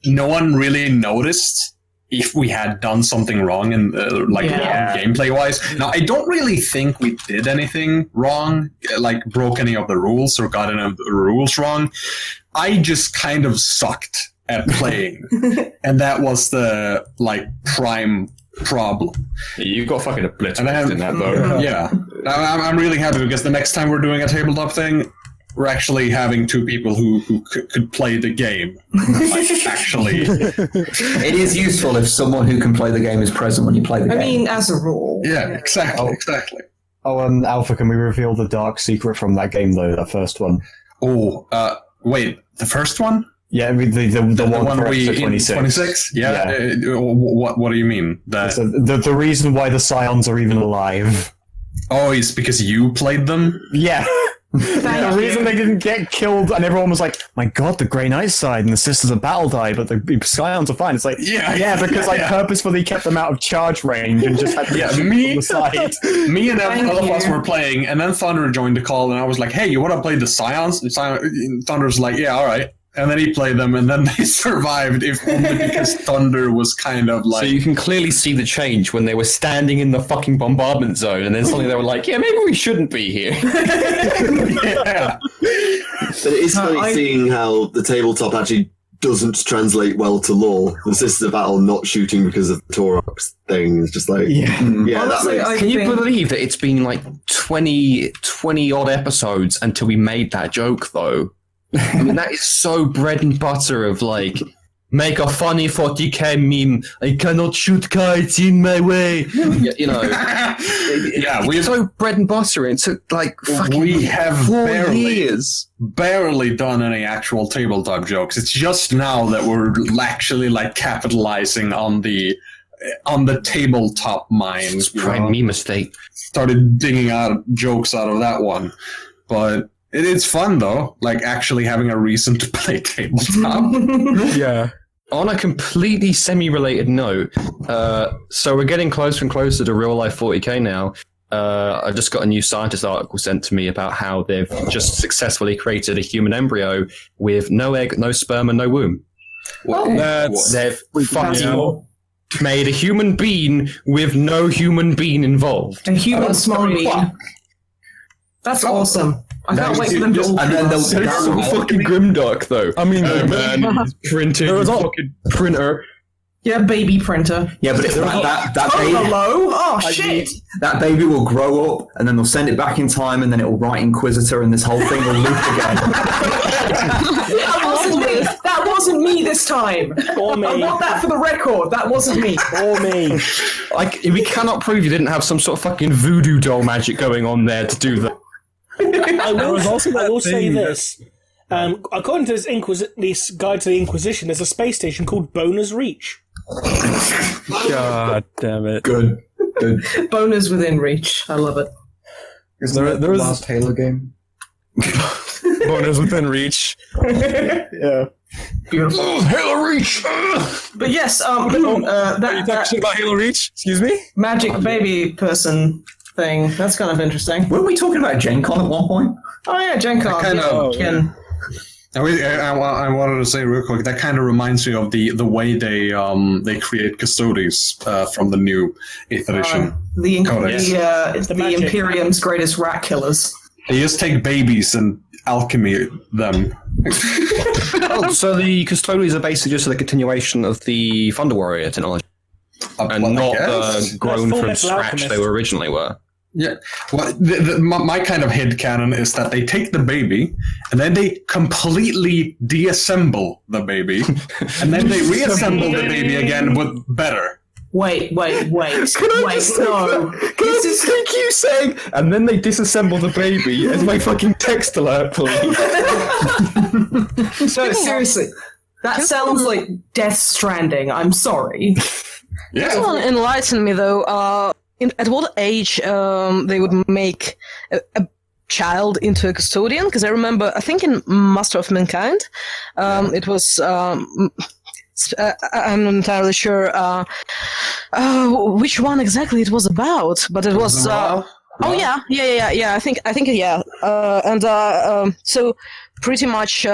no one really noticed if we had done something wrong and gameplay wise. Now, I don't really think we did anything wrong, like broke any of the rules or got any of the rules wrong. I just kind of sucked at playing, and that was the like prime problem. You got fucking obliterated in that though. Yeah, I'm really happy because the next time we're doing a tabletop thing, we're actually having 2 people who could play the game. Like, actually, it is useful if someone who can play the game is present when you play the game. I mean, as a rule. Yeah, exactly. Alpha, can we reveal the dark secret from that game though? That first one. Oh, wait, the first one? Yeah, the one for we episode 26. 26? Yeah. What do you mean? So the reason why the Scions are even alive. Oh, it's because you played them? Yeah. The reason they didn't get killed, and everyone was like, "My God, the Grey Knights died, and the Sisters of Battle died, but the Scions are fine." It's like, because I purposefully kept them out of charge range and just had me on the side. Me and all of us were playing, and then Thunder joined the call, and I was like, "Hey, you want to play the Scions?" Thunder's like, "Yeah, all right." And then he played them, and then they survived, if only because Thunder was kind of like... So you can clearly see the change when they were standing in the fucking bombardment zone, and then suddenly they were like, yeah, maybe we shouldn't be here. Yeah. But it is funny seeing how the tabletop actually doesn't translate well to lore. The Sisters of Battle not shooting because of the Taurox thing is just like... Honestly, Can you believe that it's been like 20 odd episodes until we made that joke, though? I mean, that is so bread and butter of like, make a funny 40k meme. I cannot shoot kites in my way. You know, it's so bread and butter. It took like fucking we have 4 years. barely done any actual tabletop jokes. It's just now that we're actually like capitalizing on the tabletop mind. Prime me mistake. Started digging out jokes out of that one, but. It's fun, though, like, actually having a reason to play tabletop. Yeah. On a completely semi-related note, so we're getting closer and closer to real-life 40k now. I just got a new scientist article sent to me about how they've just successfully created a human embryo with no egg, no sperm, and no womb. They've fucking made a human being with no human being involved. A human small being. That's awesome. I can't wait for them to all and then that's so fucking grimdark, though. I mean, man, printed fucking printer. Yeah, baby printer. Yeah, but that baby... Hello? Oh, shit! That baby will grow up, and then they'll send it back in time, and then it'll write Inquisitor, and this whole thing will loop again. That wasn't me this time. Or me. I want that for the record. That wasn't me. Or me. Like, we cannot prove you didn't have some sort of fucking voodoo doll magic going on there to do that. I will say this. According to this Guide to the Inquisition, there's a space station called Boner's Reach. God damn it. Good. Boners within reach. I love it. Is there the last Halo game? Boners within reach. Yeah. Beautiful. Halo Reach! But yes, Are you talking about Halo Reach? Excuse me? magic baby person thing. That's kind of interesting. Weren't we talking about Gen Con at one point? Oh yeah, Gen Con. I wanted to say real quick, that kind of reminds me of the way they create custodies from the new 8th edition. The Imperium's greatest rat killers. They just take babies and alchemy them. So the custodians are basically just a continuation of the Thunder Warrior technology. And not grown from scratch they originally were. Yeah. Well, my kind of headcanon is that they take the baby and then they completely deassemble the baby and then they reassemble the baby again with better. Wait, no. This is thank you saying, and then they disassemble the baby as my fucking text alert, please. So seriously, that sounds like Death Stranding. I'm sorry. Yeah. Someone enlighten me though. At what age they would make a child into a custodian? Because I remember, I think in Master of Mankind, it was. I'm not entirely sure which one exactly it was about, but it was. Oh yeah. I think so pretty much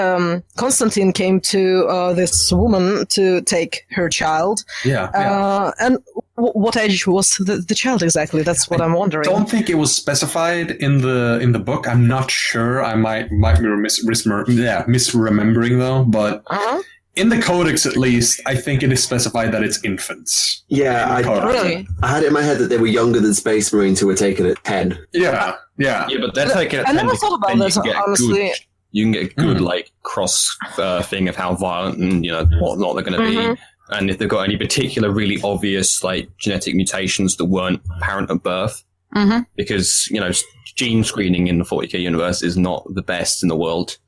Constantine came to this woman to take her child. And what age was the child exactly? That's what I'm wondering. I don't think it was specified in the book. I'm not sure. I might be misremembering though, but. In the codex, at least, I think it is specified that it's infants. Yeah, I had it in my head that they were younger than Space Marines who were taken at 10. Yeah, but they're taken at 10. I never thought about that, honestly. You can get a good, cross thing of how violent and, whatnot they're going to be. And if they've got any particular really obvious, genetic mutations that weren't apparent at birth. Because, gene screening in the 40k universe is not the best in the world.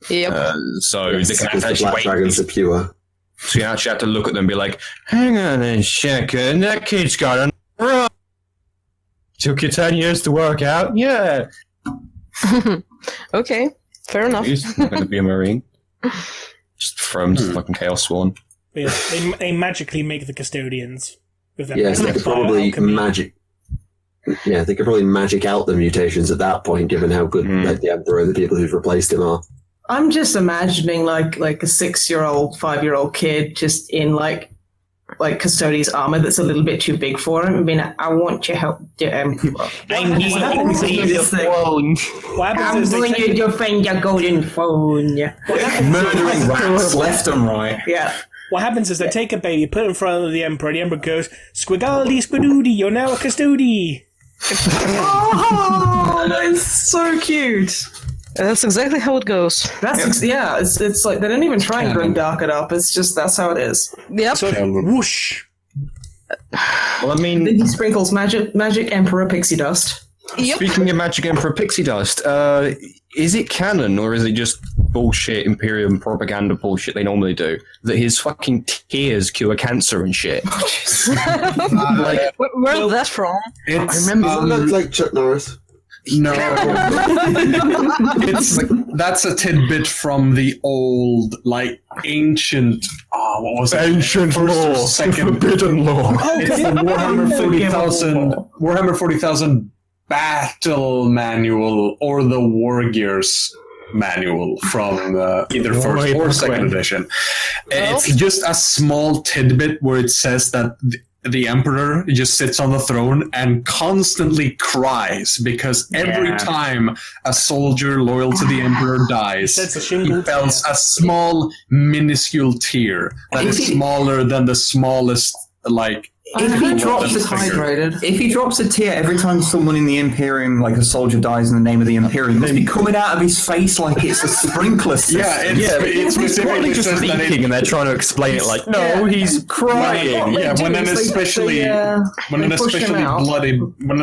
Yep. So they can Because the actually black wait. dragons are pure. So you actually have to look at them and be like, hang on a second, that kid's got a... Took you 10 years to work out? Yeah. Okay, fair enough. He's not going to be a Marine. Just throw him to the fucking Chaos Sworn. But yeah, they magically make the custodians with them. Yes, they could probably bioalchemy. magic. Yeah, they could probably magic out the mutations at that point, given how good like, the Emperor and the people who've replaced him are. I'm just imagining like a 6-year-old, 5-year-old kid just in like Custodes armor that's a little bit too big for him. I mean, I want your help, Emperor. I need your phone. What happens is they your find your golden phone. Murdering rats left and right. Yeah. What happens is they take a baby, put it in front of the Emperor. The Emperor goes, "Squigaldi, squidoody, you're now a custody." Oh, that's so cute. That's exactly how it goes. It's like they don't even try and grim dark it up. It's just that's how it is. Yep. So whoosh. Well, I mean, Then he sprinkles magic Emperor pixie dust. Yep. speaking of Magic Emperor Pixie Dust, is it canon or is it just bullshit Imperium propaganda bullshit they normally do? That his fucking tears cure cancer and shit? Where's that from? I remember like Chuck Norris. No, that's a tidbit from the old, like ancient. What was it? Ancient First or law, second forbidden law. It's the Warhammer 40,000. Warhammer 40,000 battle manual or the War Gears manual from either first or second edition. It's just a small tidbit where it says that the Emperor just sits on the throne and constantly cries because every time a soldier loyal to the Emperor dies, he fells a small, minuscule tear that is smaller than the smallest, like... If he drops a tear every time someone in the Imperium, like a soldier, dies in the name of the Imperium, it must be coming out of his face like it's a sprinkler system. It's probably just leaking, and they're trying to explain it like, no, he's crying. When an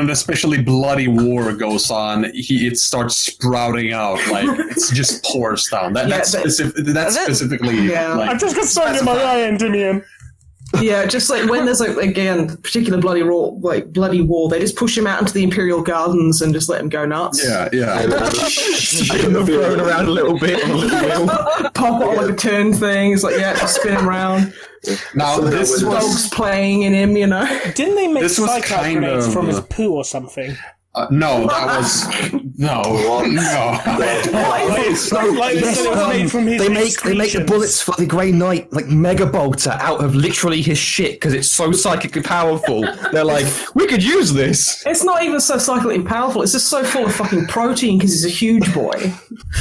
especially bloody war goes on, it starts sprouting out like it's just pours down. That's specifically. I just got stung in my eye, Endymion. Yeah, just like when there's like again particular bloody war, they just push him out into the Imperial Gardens and just let him go nuts. Yeah. Thrown around a little bit on a little wheel. Pop on like a turn thing. It's like just spin him around. Now this dogs playing in him, you know. Didn't they make psycho grenades from his poo or something? No, that was no. They make the bullets for the Grey Knight like Mega Bolter out of literally his shit because it's so psychically powerful. They're like, we could use this. It's not even so psychically powerful. It's just so full of fucking protein because he's a huge boy.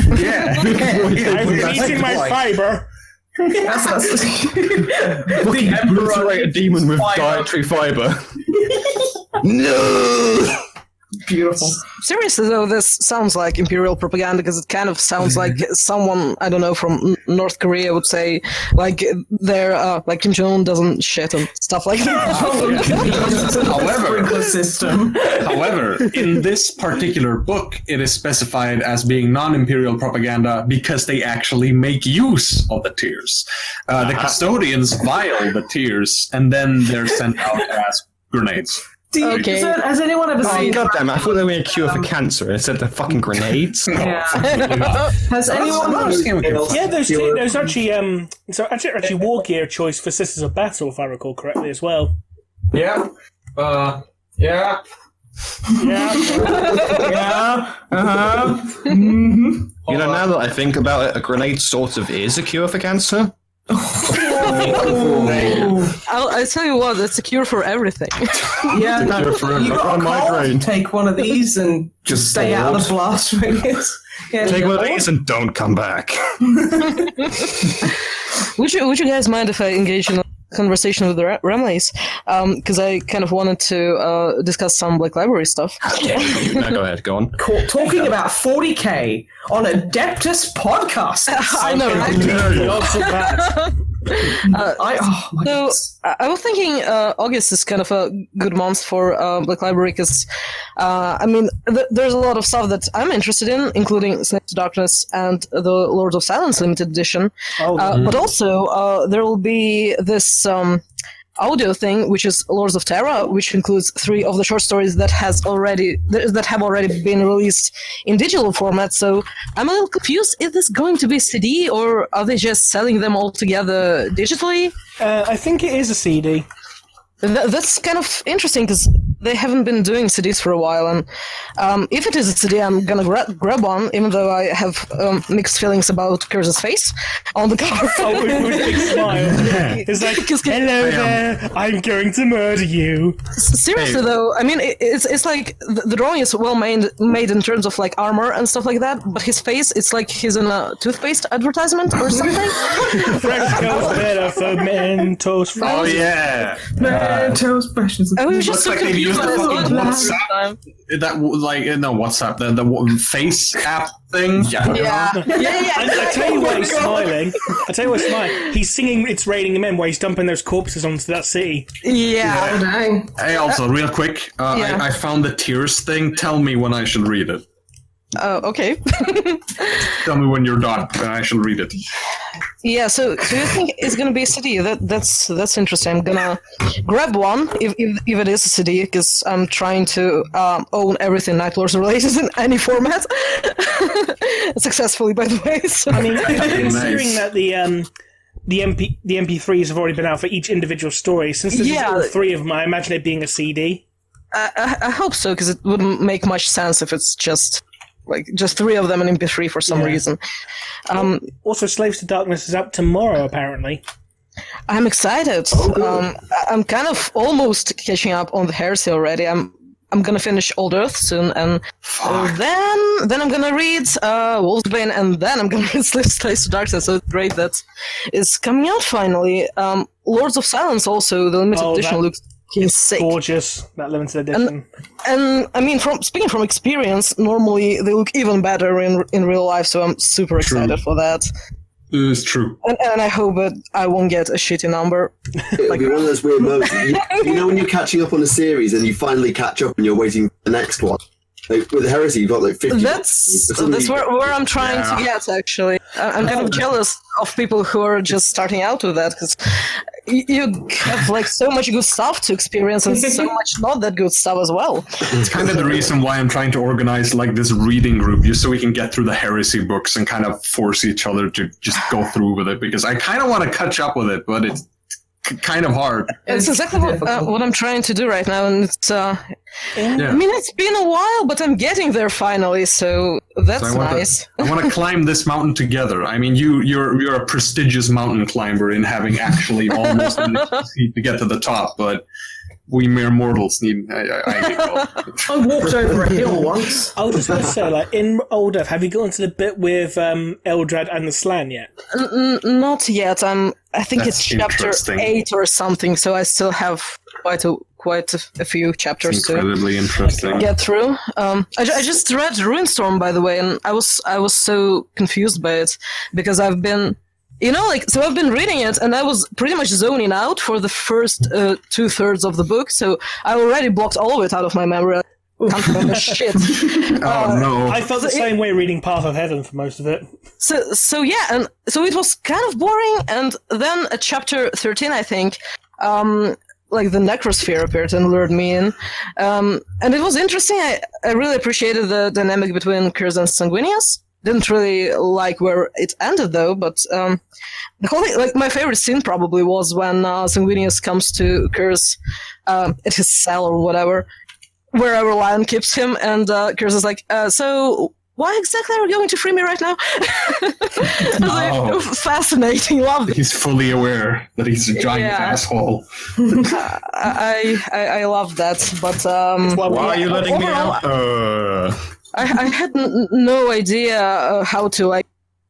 I'm eating my fiber. The Emperor a demon with dietary fiber. No. Beautiful. Seriously though, this sounds like Imperial propaganda because it kind of sounds like someone, I don't know, from North Korea would say like they're like Kim Jong-un doesn't shit and stuff like that. However, in this particular book, it is specified as being non-Imperial propaganda because they actually make use of the tears. The custodians vial the tears and then they're sent out as grenades. Has anyone ever seen? God damn it! I thought they were a cure for cancer instead of fucking grenades. Has anyone? Yeah, there's actually actually war gear choice for Sisters of Battle, if I recall correctly, as well. Yeah. Yeah. You know, now that I think about it, a grenade sort of is a cure for cancer. I'll tell you what, it's a cure for everything. Yeah, you got a migraine. Take one of these and just stay out of the blast radius. Take one of these and don't come back. Would you guys mind if I engage in a conversation with the Remleiz? Because I kind of wanted to discuss some Black Library stuff. No, go ahead, go on. Talking about 40k on Adeptus Podcastus. I know, right? I was thinking August is kind of a good month for Black Library because, there's a lot of stuff that I'm interested in, including Slaves to Darkness and the Lords of Silence limited edition. But also, there will be this audio thing, which is Lords of Terra, which includes 3 of the short stories that have already been released in digital format. So I'm a little confused. Is this going to be CD, or are they just selling them all together digitally? I think it is a CD. That's kind of interesting because they haven't been doing CDs for a while, and if it is a CD, I'm gonna grab one, even though I have mixed feelings about Curse's face on the cover. With a big smile. It's like, hello there, I'm going to murder you. Seriously though, I mean, it's like the drawing is well made in terms of like armor and stuff like that, but his face, it's like he's in a toothpaste advertisement or something. Fresh goes better for Mentos. Oh yeah. Mentos Freshness. I was just Looks like they've used the fucking WhatsApp. WhatsApp, the face app thing. Yeah. I tell you why he's smiling. He's singing "It's Raining Men" while he's dumping those corpses onto that city. Yeah. Dang. Hey, also, real quick, I found the tears thing. Tell me when I should read it. Okay. Tell me when you're done, and I shall read it. Yeah, so you think it's gonna be a CD? That's interesting. I'm gonna grab one if it is a CD because I'm trying to own everything Night Lords related in any format. Successfully, by the way. So. I mean, considering that the MP3s have already been out for each individual story, since there's all 3 of them, I imagine it being a CD. I hope so because it wouldn't make much sense if it's just 3 of them in MP3 for some reason. Also, Slaves to Darkness is out tomorrow, apparently. I'm excited. I'm kind of almost catching up on the Heresy already. I'm gonna finish Old Earth soon, and then I'm gonna read Wolfsbane, and then I'm gonna read Slaves to Darkness. So it's great that it's coming out finally. Lords of Silence also, the limited edition looks sick. Gorgeous, that limited edition. And I mean, speaking from experience, normally they look even better in real life, so I'm super excited for that. It's true. And I hope that I won't get a shitty number. It'll be one of those weird moments. You know when you're catching up on a series and you finally catch up and you're waiting for the next one? Like, with Heresy, you've got 50. That's where I'm trying to get, actually. I'm kind of jealous of people who are just starting out with that, because you have so much good stuff to experience and so much not that good stuff as well. It's kind of the reason why I'm trying to organize this reading group, just so we can get through the Heresy books and kind of force each other to just go through with it, because I kind of want to catch up with it, but it's kind of hard. It's exactly what I'm trying to do right now, and it's I mean, it's been a while, but I'm getting there finally, so that's nice. I want to climb this mountain together. I mean, you're a prestigious mountain climber in having actually almost to get to the top, but we mere mortals need. I walked over a hill once. I was just going to say, in Old Earth, have you gotten to the bit with Eldrad and the Slann yet? Not yet. I think it's chapter 8 or something, so I still have quite a few chapters incredibly interesting. Get through. I just read Ruinstorm, by the way, and I was so confused by it because I've been. So I've been reading it, and I was pretty much zoning out for the first 2/3 of the book, so I already blocked all of it out of my memory. I can't remember shit. Oh, no. I felt the same way reading Path of Heaven for most of it. So it was kind of boring, and then at chapter 13, I think, the Necrosphere appeared and lured me in. And it was interesting. I really appreciated the dynamic between Curse and Sanguinius. Didn't really like where it ended though, but the whole thing, my favorite scene probably was when Sanguinius comes to Curse at his cell or whatever, wherever Lion keeps him, and Curse is like, so why exactly are you going to free me right now? Fascinating, love it. He's fully aware that he's a giant asshole. I love that, but why are you letting me out? I had no idea how to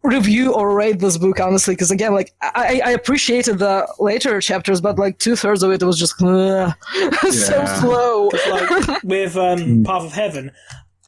review or rate this book, honestly, because again, I appreciated the later chapters, but 2/3 of it was just so slow. With Path of Heaven,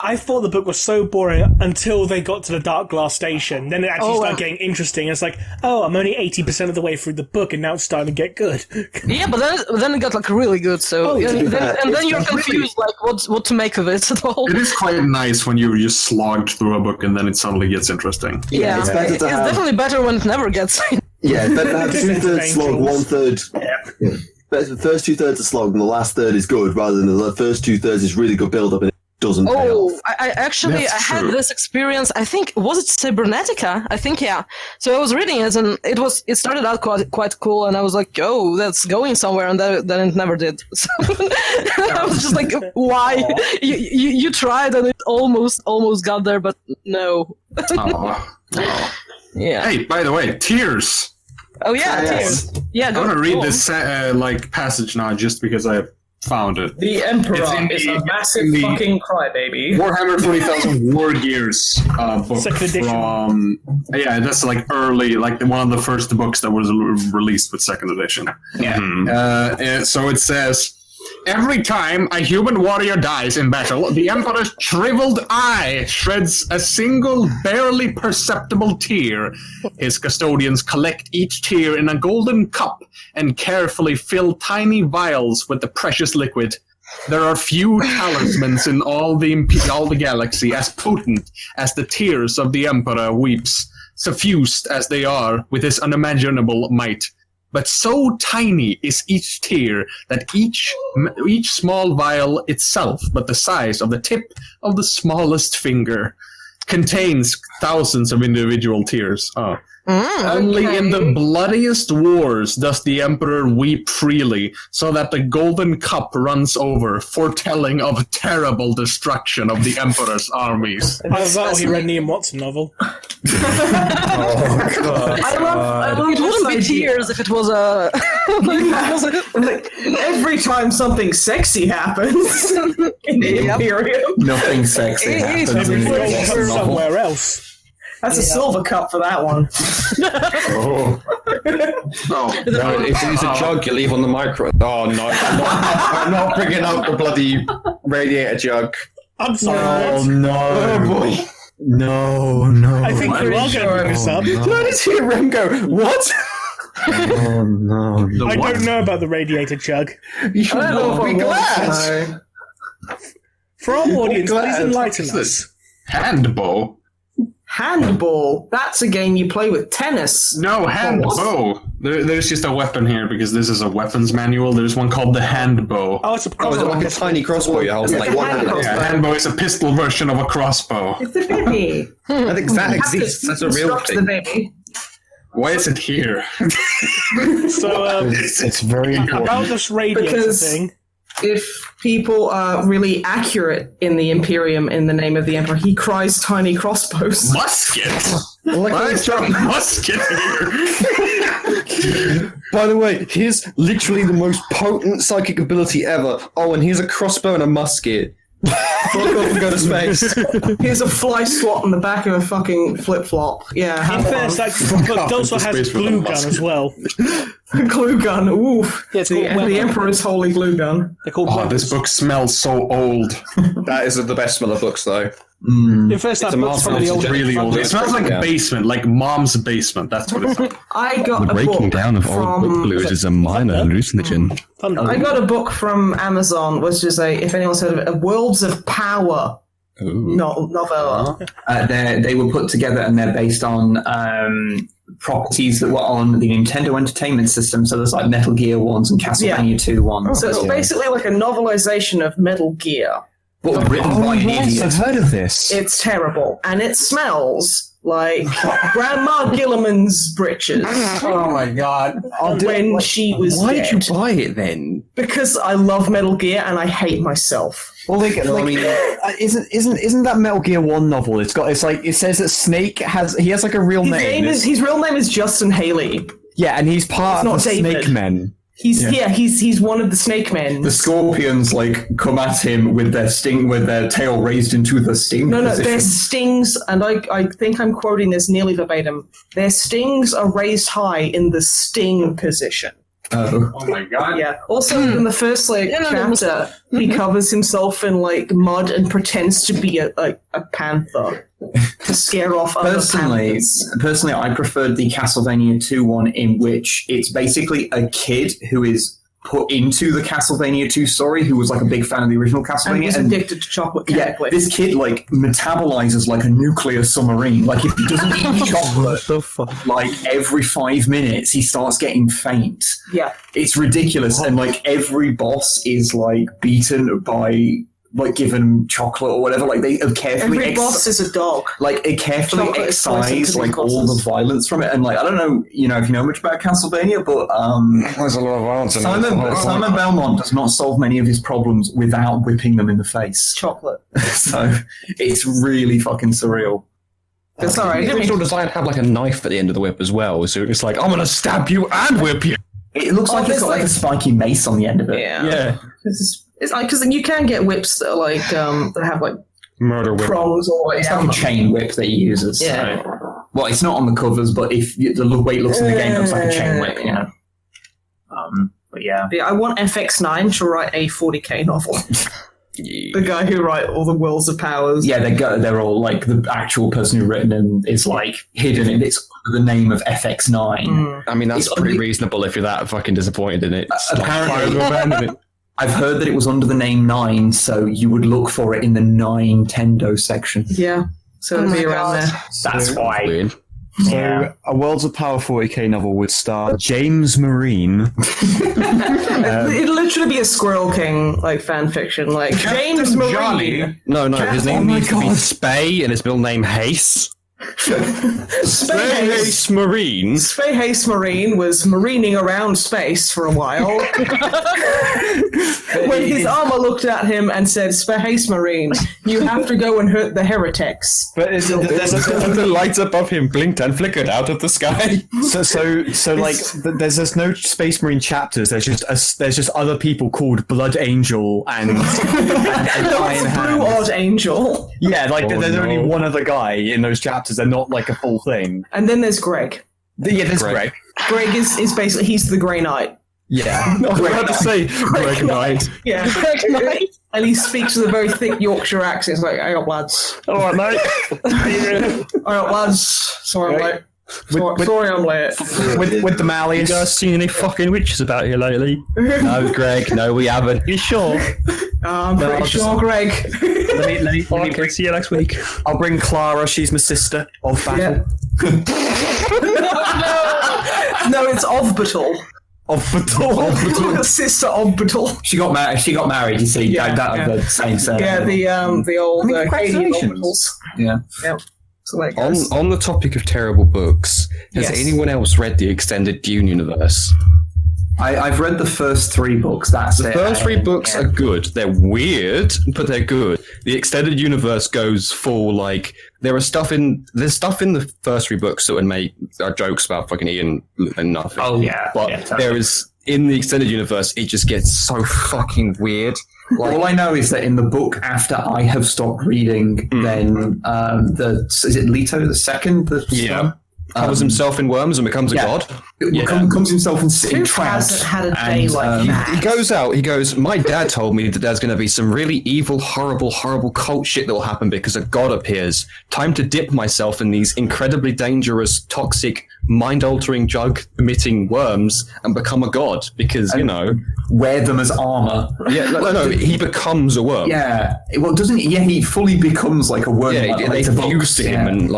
I thought the book was so boring until they got to the Dark Glass Station. Then it actually started getting interesting. It's like, I'm only 80% of the way through the book, and now it's starting to get good. Yeah, but then it got like really good. So then you're confused, like what to make of it at all. It is quite nice when you just slogged through a book and then it suddenly gets interesting. Yeah, it's definitely better when it never gets. Yeah, better to have 2/3 slog, 1/3. Yeah. But the first 2/3 are slog, and the last third is good, rather than the first 2/3 is really good build up and it doesn't pay off. I had this experience. I think was it Cybernetica? I think So I was reading it, and it started out quite cool, and I was like, oh, that's going somewhere, and then it never did. So I was just like, why? You tried, and it almost got there, but no. Yeah. Hey, by the way, tears. Oh yeah, tears. Yeah, I'm gonna read this passage now just because I found it. The Emperor is a massive fucking crybaby. Warhammer 40,000 War Gears book from that's like early, like one of the first books that was released with second edition. Yeah. So it says, every time a human warrior dies in battle, the Emperor's shriveled eye shreds a single, barely perceptible tear. His custodians collect each tear in a golden cup and carefully fill tiny vials with the precious liquid. There are few talismans in all the galaxy as potent as the tears of the Emperor weeps, suffused as they are with his unimaginable might. But so tiny is each tear that each small vial itself, but the size of the tip of the smallest finger, contains thousands of individual tears. Only in the bloodiest wars does the Emperor weep freely, so that the golden cup runs over, foretelling of terrible destruction of the Emperor's armies. I thought he read an Ian Watson novel. I love it wouldn't be tears if it was a... every time something sexy happens in the Imperium. Nothing sexy happens in the Watson novel. Somewhere else. That's a silver cup for that one. No, if it's a jug you leave on the micro. Oh no, I'm not bringing out the bloody radiator jug. I'm sorry. Oh no. Oh boy. No. I think we're all going to bring this up. Did I just hear Rem go, what? Oh no. I don't know about the radiator chug. You should not be glad. For our audience, please enlighten us. Handbow? Handball. That's a game you play with tennis. No, handbow. There's just a weapon here because this is a weapons manual. There's one called the handbow. Oh, it's a crossbow. Is it like a tiny crossbow you hold like one hand? Yeah, handbow is a pistol version of a crossbow. It's a baby. I think that exists. That's a real thing. The baby. Why is it here? So, it's very important. About this radiator thing. If people are really accurate in the Imperium in the name of the Emperor, he cries tiny crossbows. Musket? Why is there a musket here? By the way, here's literally the most potent psychic ability ever. Oh, and here's a crossbow and a musket. Fuck off and go to space. Here's a fly swat on the back of a fucking flip-flop. Yeah, In fairness, that also has glue gun as well. Glue gun, ooh. Yeah, it's the Emperor's holy glue gun. They're called this book smells so old. That is the best smell of books, though. In fairness, that book's from the old. Really old. It smells like a basement, like mom's basement. That's what it's like. I got the breaking down of old book glues is a minor hallucinogen. I got a book from Amazon, which is if anyone's heard of it, Worlds of Power novella. They were put together and they're based on properties that were on the Nintendo Entertainment System. So there's like Metal Gear ones and Castlevania 2 ones. So it's basically like a novelization of Metal Gear. But written by an idiot. I've heard of this. It's terrible. And it smells like Grandma Gilliman's britches. Oh my god. When she was Why dead. did you buy it then? Because I love Metal Gear and I hate myself. Well, isn't that Metal Gear 1 novel? It says that Snake has like a real name. His real name is Justin Haley. Yeah, and he's part of the Snake Men. He's one of the Snake Men. The Scorpions come at him with their tail raised into the sting. No, position. their stings, and I think I'm quoting this nearly verbatim. Their stings are raised high in the sting position. Oh. Oh my god. Yeah. Also, in the first chapter, he covers himself in mud and pretends to be a panther to scare off other panthers. Personally, I preferred the Castlevania 2 one, in which it's basically a kid who is put into the Castlevania 2 story, who was a big fan of the original Castlevania. And he's addicted to chocolate chemically. Yeah, this kid metabolizes like a nuclear submarine. Like if he doesn't eat chocolate, every 5 minutes he starts getting faint. Yeah, it's ridiculous. And every boss is beaten by given him chocolate or whatever. They have carefully every boss is a dog. It carefully excise all the violence from it. And I don't know, if you know much about Castlevania, but there's a lot of violence in Simon Belmont does not solve many of his problems without whipping them in the face. Chocolate. So it's really fucking surreal. That's all right. The original design had a knife at the end of the whip as well, so it's I'm gonna stab you and whip you. It looks like it's got a spiky mace on the end of it. Yeah. It's because you can get whips that are that have murder whip prongs or it's like a chain whip that he uses. Yeah. So. Well, it's not on the covers, but if the way it looks in the game, it looks like a chain whip. But yeah. I want FX9 to write a 40k novel. The guy who wrote all the Wills of Powers. Yeah, they're all the actual person who written them is hidden and it's under the name of FX9. I mean, that's pretty reasonable if you're that fucking disappointed in it. Apparently, I've heard that it was under the name 9, so you would look for it in the Nintendo section. Yeah, so it'd be around there. That's why. Weird. So, a Worlds of Power 40k novel would star James Marine. It'd literally be a Squirrel King fan fiction, James Marine. No, his name needs to be Spay and his middle name Hace. Space Marine. Space Marine was marining around space for a while. When his armor looked at him and said, Space Marine, you have to go and hurt the heretics. But the lights above him blinked and flickered out of the sky. There's no Space Marine chapters. There's just other people called Blood Angel and Iron Hand. Blue Odd Angel. Yeah, there's only one other guy in those chapters. They're not a full thing. And then there's Greg. There's Greg. Greg is basically, he's the Grey Knight. Yeah. I was about to say Greg Knight. Yeah, Greg Knight. And he speaks with a very thick Yorkshire accent. It's hang on, lads. All right, mate. Hang on, lads. Sorry, I'm late. Sorry, I'm late. With the Malleus. You guys seen any fucking witches about here lately? No, Greg. No, we haven't. You sure? I'm pretty sure, Greg. Let me see you next week. I'll bring Clara. She's my sister of battle. No, it's of battle. Sister of battle. She got married. You see, that the same surname. Yeah, the old Canadian orbitals. Yeah. Yep. So on the topic of terrible books, has anyone else read the Extended Dune universe? I've read the first 3 books. That's the first 3 books are good. They're weird, but they're good. The Extended Universe goes full there's stuff in the first 3 books that would make jokes about fucking Ian and nothing. Oh yeah, but there is in the Extended Universe, it just gets so fucking weird. All I know is that in the book after I have stopped reading, then is it Leto the Second? Covers himself in worms and becomes a god. Comes himself in trout. Hasn't had a day like that? He goes out. He goes, my dad told me that there's going to be some really evil, horrible, horrible cult shit that will happen because a god appears. Time to dip myself in these incredibly dangerous, toxic, mind-altering, drug-emitting worms and become a god because, wear them as armor. Yeah, no, he becomes a worm. Yeah. Well, doesn't he? Yeah, he fully becomes a worm. Yeah, they fuse to him and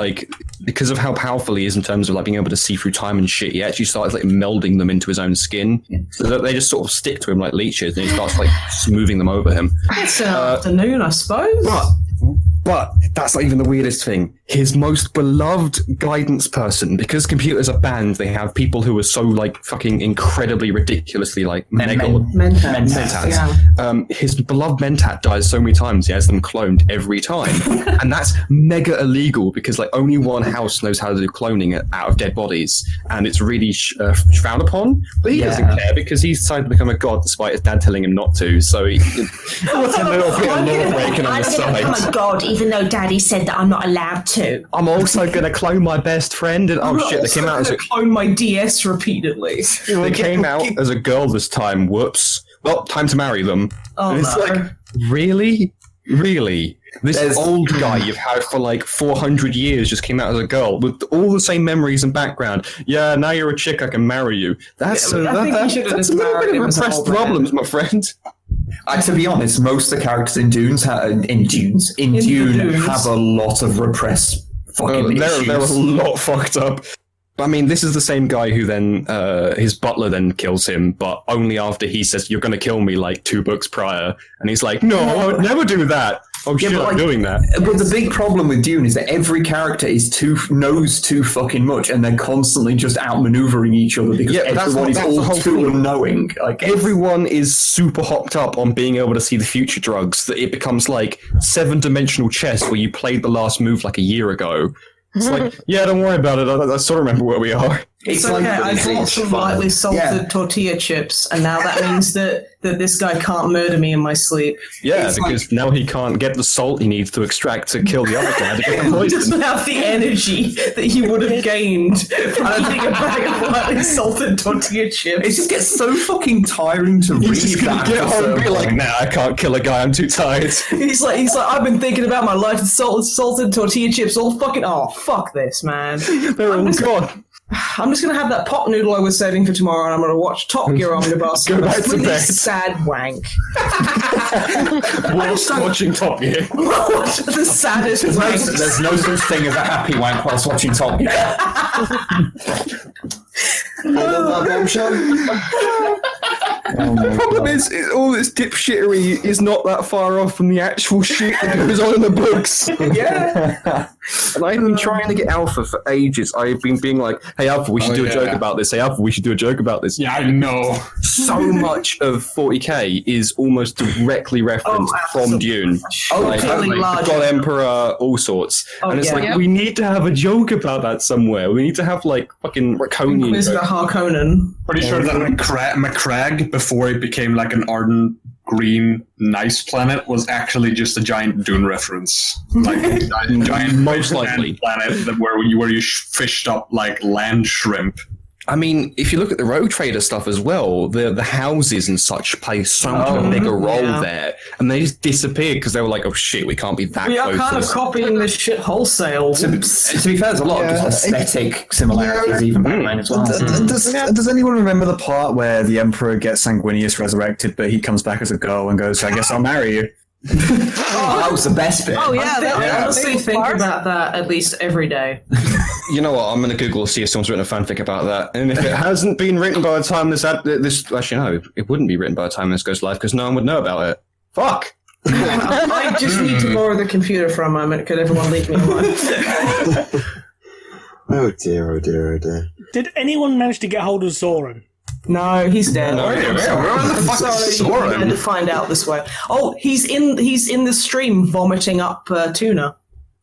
because of how powerful he is in terms of being able to see through time and shit, he actually starts melding them into his own skin. Yeah. So that they just sort of stick to him like leeches and he starts smoothing them over him. It's an afternoon, I suppose. But that's not even the weirdest thing. His most beloved guidance person, because computers are banned, they have people who are so fucking incredibly ridiculously mentats. Yeah. His beloved mentat dies so many times he has them cloned every time, and that's mega illegal because only one house knows how to do cloning out of dead bodies, and it's really frowned upon. But he doesn't care because he's decided to become a god despite his dad telling him not to. So what's a little bit of law breaking on the side? I'm a god, even though Daddy said that I'm not allowed to. too. I'm also going to clone my best friend. And I'm shit, they came out as a clone my DS repeatedly. They came out as a girl this time. Whoops. Well, time to marry them. Oh, and it's no. like, really? Really? This old guy you've had for like 400 years just came out as a girl with all the same memories and background. Yeah, now you're a chick, I can marry you. That's a little bit of repressed problems, my friend. To be honest, most of the characters in Dune have a lot of repressed fucking issues. They're a lot fucked up. I mean, this is the same guy who then, his butler then kills him, but only after he says, you're going to kill me, like 2 books prior. And he's like, no, I would never do that. Oh, shit, I'm doing that. But the big problem with Dune is that every character knows too fucking much, and they're constantly just outmaneuvering each other because everyone is all too unknowing. Like, everyone is super hopped up on being able to see the future drugs that it becomes like 7-dimensional chess where you played the last move like a year ago. It's like, yeah, don't worry about it. I sort of remember where we are. It's okay. I bought some lightly salted tortilla chips, and now that means that this guy can't murder me in my sleep. Yeah, because now he can't get the salt he needs to extract to kill the other guy to get the He poison. doesn't have the energy that he would have gained from eating a bag of lightly salted tortilla chips. It just gets so fucking tiring to read. He's just gonna get home and be like, nah, I can't kill a guy, I'm too tired. He's like, I've been thinking about my life with salted tortilla chips all fucking. Oh, fuck this, man. They're all gone. I'm just going to have that pot noodle I was saving for tomorrow, and I'm going to watch Top Gear Omnibus. Go back to really bed. Sad wank. Whilst watching Top Gear. The saddest wank. There's no such thing as a happy wank whilst watching Top Gear. The problem is all this dipshittery is not that far off from the actual shit that goes on in the books. Yeah. And I've been trying to get Alpha for ages. I've been being like, hey Alpha, we should do a joke about this. Hey Alpha, we should do a joke about this. Yeah, I know. So much of 40k is almost directly referenced from Dune. Like God Emperor, all sorts. And it's we need to have a joke about that somewhere. We need to have like fucking Raconian. Mr. Harkonnen. Pretty sure that McCrag, before it became like an ardent green nice planet, was actually just a giant Dune reference. Like a giant most likely planet where you fished up like land shrimp. I mean, if you look at the Rogue Trader stuff as well, the houses and such play so much of a bigger role there, and they just disappeared because they were like, "Oh shit, we can't be that We close." are kind of copying this shit wholesale. To be fair, there's a lot of just aesthetic similarities even back then as well. Does anyone remember the part where the Emperor gets Sanguinius resurrected, but he comes back as a girl and goes, "I guess I'll marry you"? That was the best bit. Oh yeah, I honestly think about that at least every day. You know what? I'm going to Google see if someone's written a fanfic about that, and if it hasn't been written by the time this actually no, it wouldn't be written by the time this goes live because no one would know about it. Fuck. I just need to borrow the computer for a moment. Could everyone leave me alone? Oh dear, oh dear, oh dear. Did anyone manage to get hold of Zoran? No, he's dead. No, I'm sorry, you had to find out this way. Oh, he's in the stream vomiting up tuna.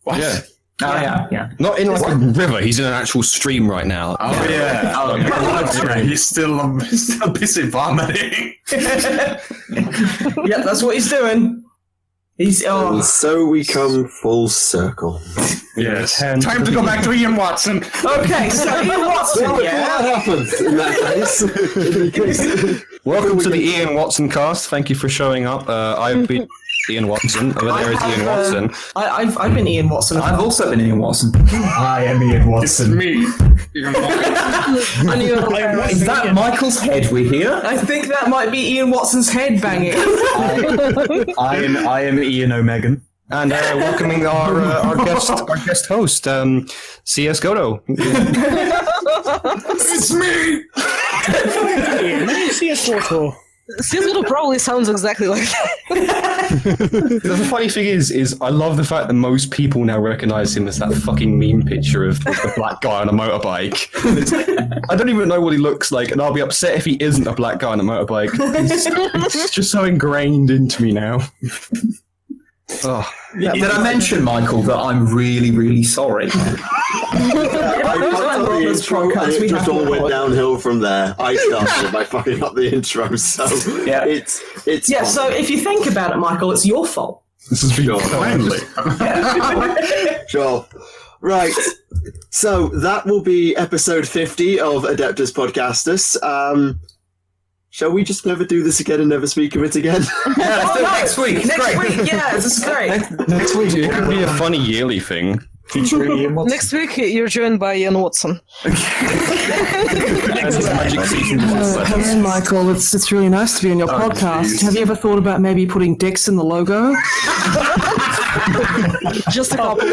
What? Yeah. Oh, yeah. Not in like a river. He's in an actual stream right now. Oh yeah. He's still busy vomiting. Yeah, that's what he's doing. And so we come full circle. Yes. Time to go back to Ian Watson. Okay, so Ian Watson. What happens in that case? Welcome to the Ian Watson cast. Thank you for showing up. I've been Ian Watson. Over there is Ian Watson. I've been Ian Watson. I've also been Ian Watson. I am Ian Watson. It's me. Ian Watson. Is that Michael's head we hear? I think that might be Ian Watson's head banging. I am Ian O'Megan. And welcoming our guest host, CS Godo. It's me. CS Godo. Seasgoto probably sounds exactly like that. The funny thing is I love the fact that most people now recognize him as that fucking meme picture of the black guy on a motorbike. I don't even know what he looks like, and I'll be upset if he isn't a black guy on a motorbike. It's just so ingrained into me now. Oh. Did I mention, Michael, that I'm really, really sorry? It just all went downhill from there. I started by fucking up the intro, so it's yeah. So if you think about it, Michael, it's your fault. This is sure. Sure. Right. So that will be episode 50 of Adeptus Podcastus. Shall we just never do this again and never speak of it again? Yeah, let's do it next week. Next week, yeah, this is great. Next week, It could be a funny yearly thing. featuring Ian Watson. Next week, you're joined by Ian Watson. Hello, Michael. It's really nice to be on your podcast. Geez. Have you ever thought about maybe putting dicks in the logo? Just a couple.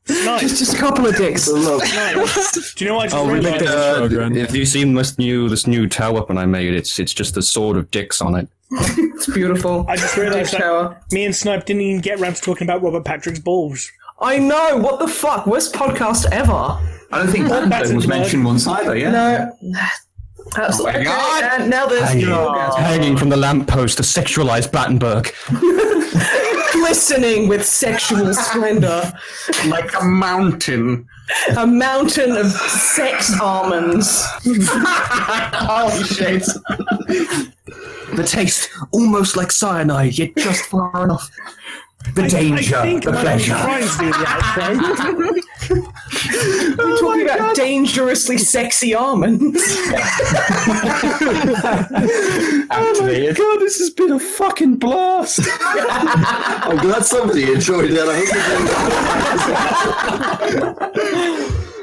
Nice. Just a couple of dicks. Nice. Do you know what I just realized? Have you seen this new tower weapon I made? It's just a sword of dicks on it. It's beautiful. I just realized Dick that shower. me and Snipe didn't even get around to talking about Robert Patrick's balls. I know. What the fuck? Worst podcast ever. I don't think that was mentioned once either, yeah? No. Absolutely. Oh my God. And now there's Hanging from the lamppost, a sexualized Battenberg. glistening with sexual splendor. Like a mountain. A mountain of sex almonds. Holy shit. The taste, almost like cyanide, yet just far enough. The danger, I think the pleasure. trying to do the outro. We're talking about dangerously sexy almonds. Actually, God, this has been a fucking blast. I'm glad somebody enjoyed it. I hope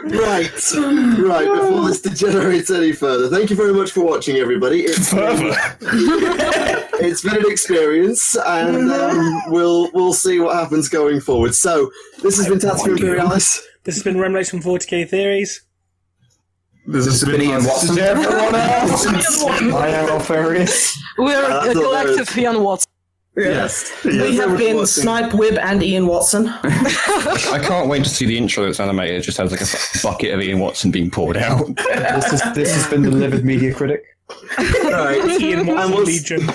Right. Before this degenerates any further, thank you very much for watching, everybody. It's been an experience, and we'll see what happens going forward. So, this has been Tactica Imperialis. This has been Remleiz from 40k Theories. This has been Ian Watson. Everyone else. I am Alfarius. We're a collective Ian Watson. Yes. We have been Snipe, Wib, and Ian Watson. I can't wait to see the intro that's animated. It just has like a bucket of Ian Watson being poured out. This has been the Livid Media Critic. Right. Ian Watson we'll- Legion.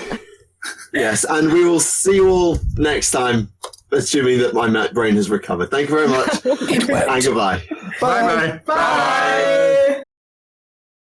Yes, and we will see you all next time, assuming that my brain has recovered. Thank you very much, and goodbye. Bye-bye. Bye.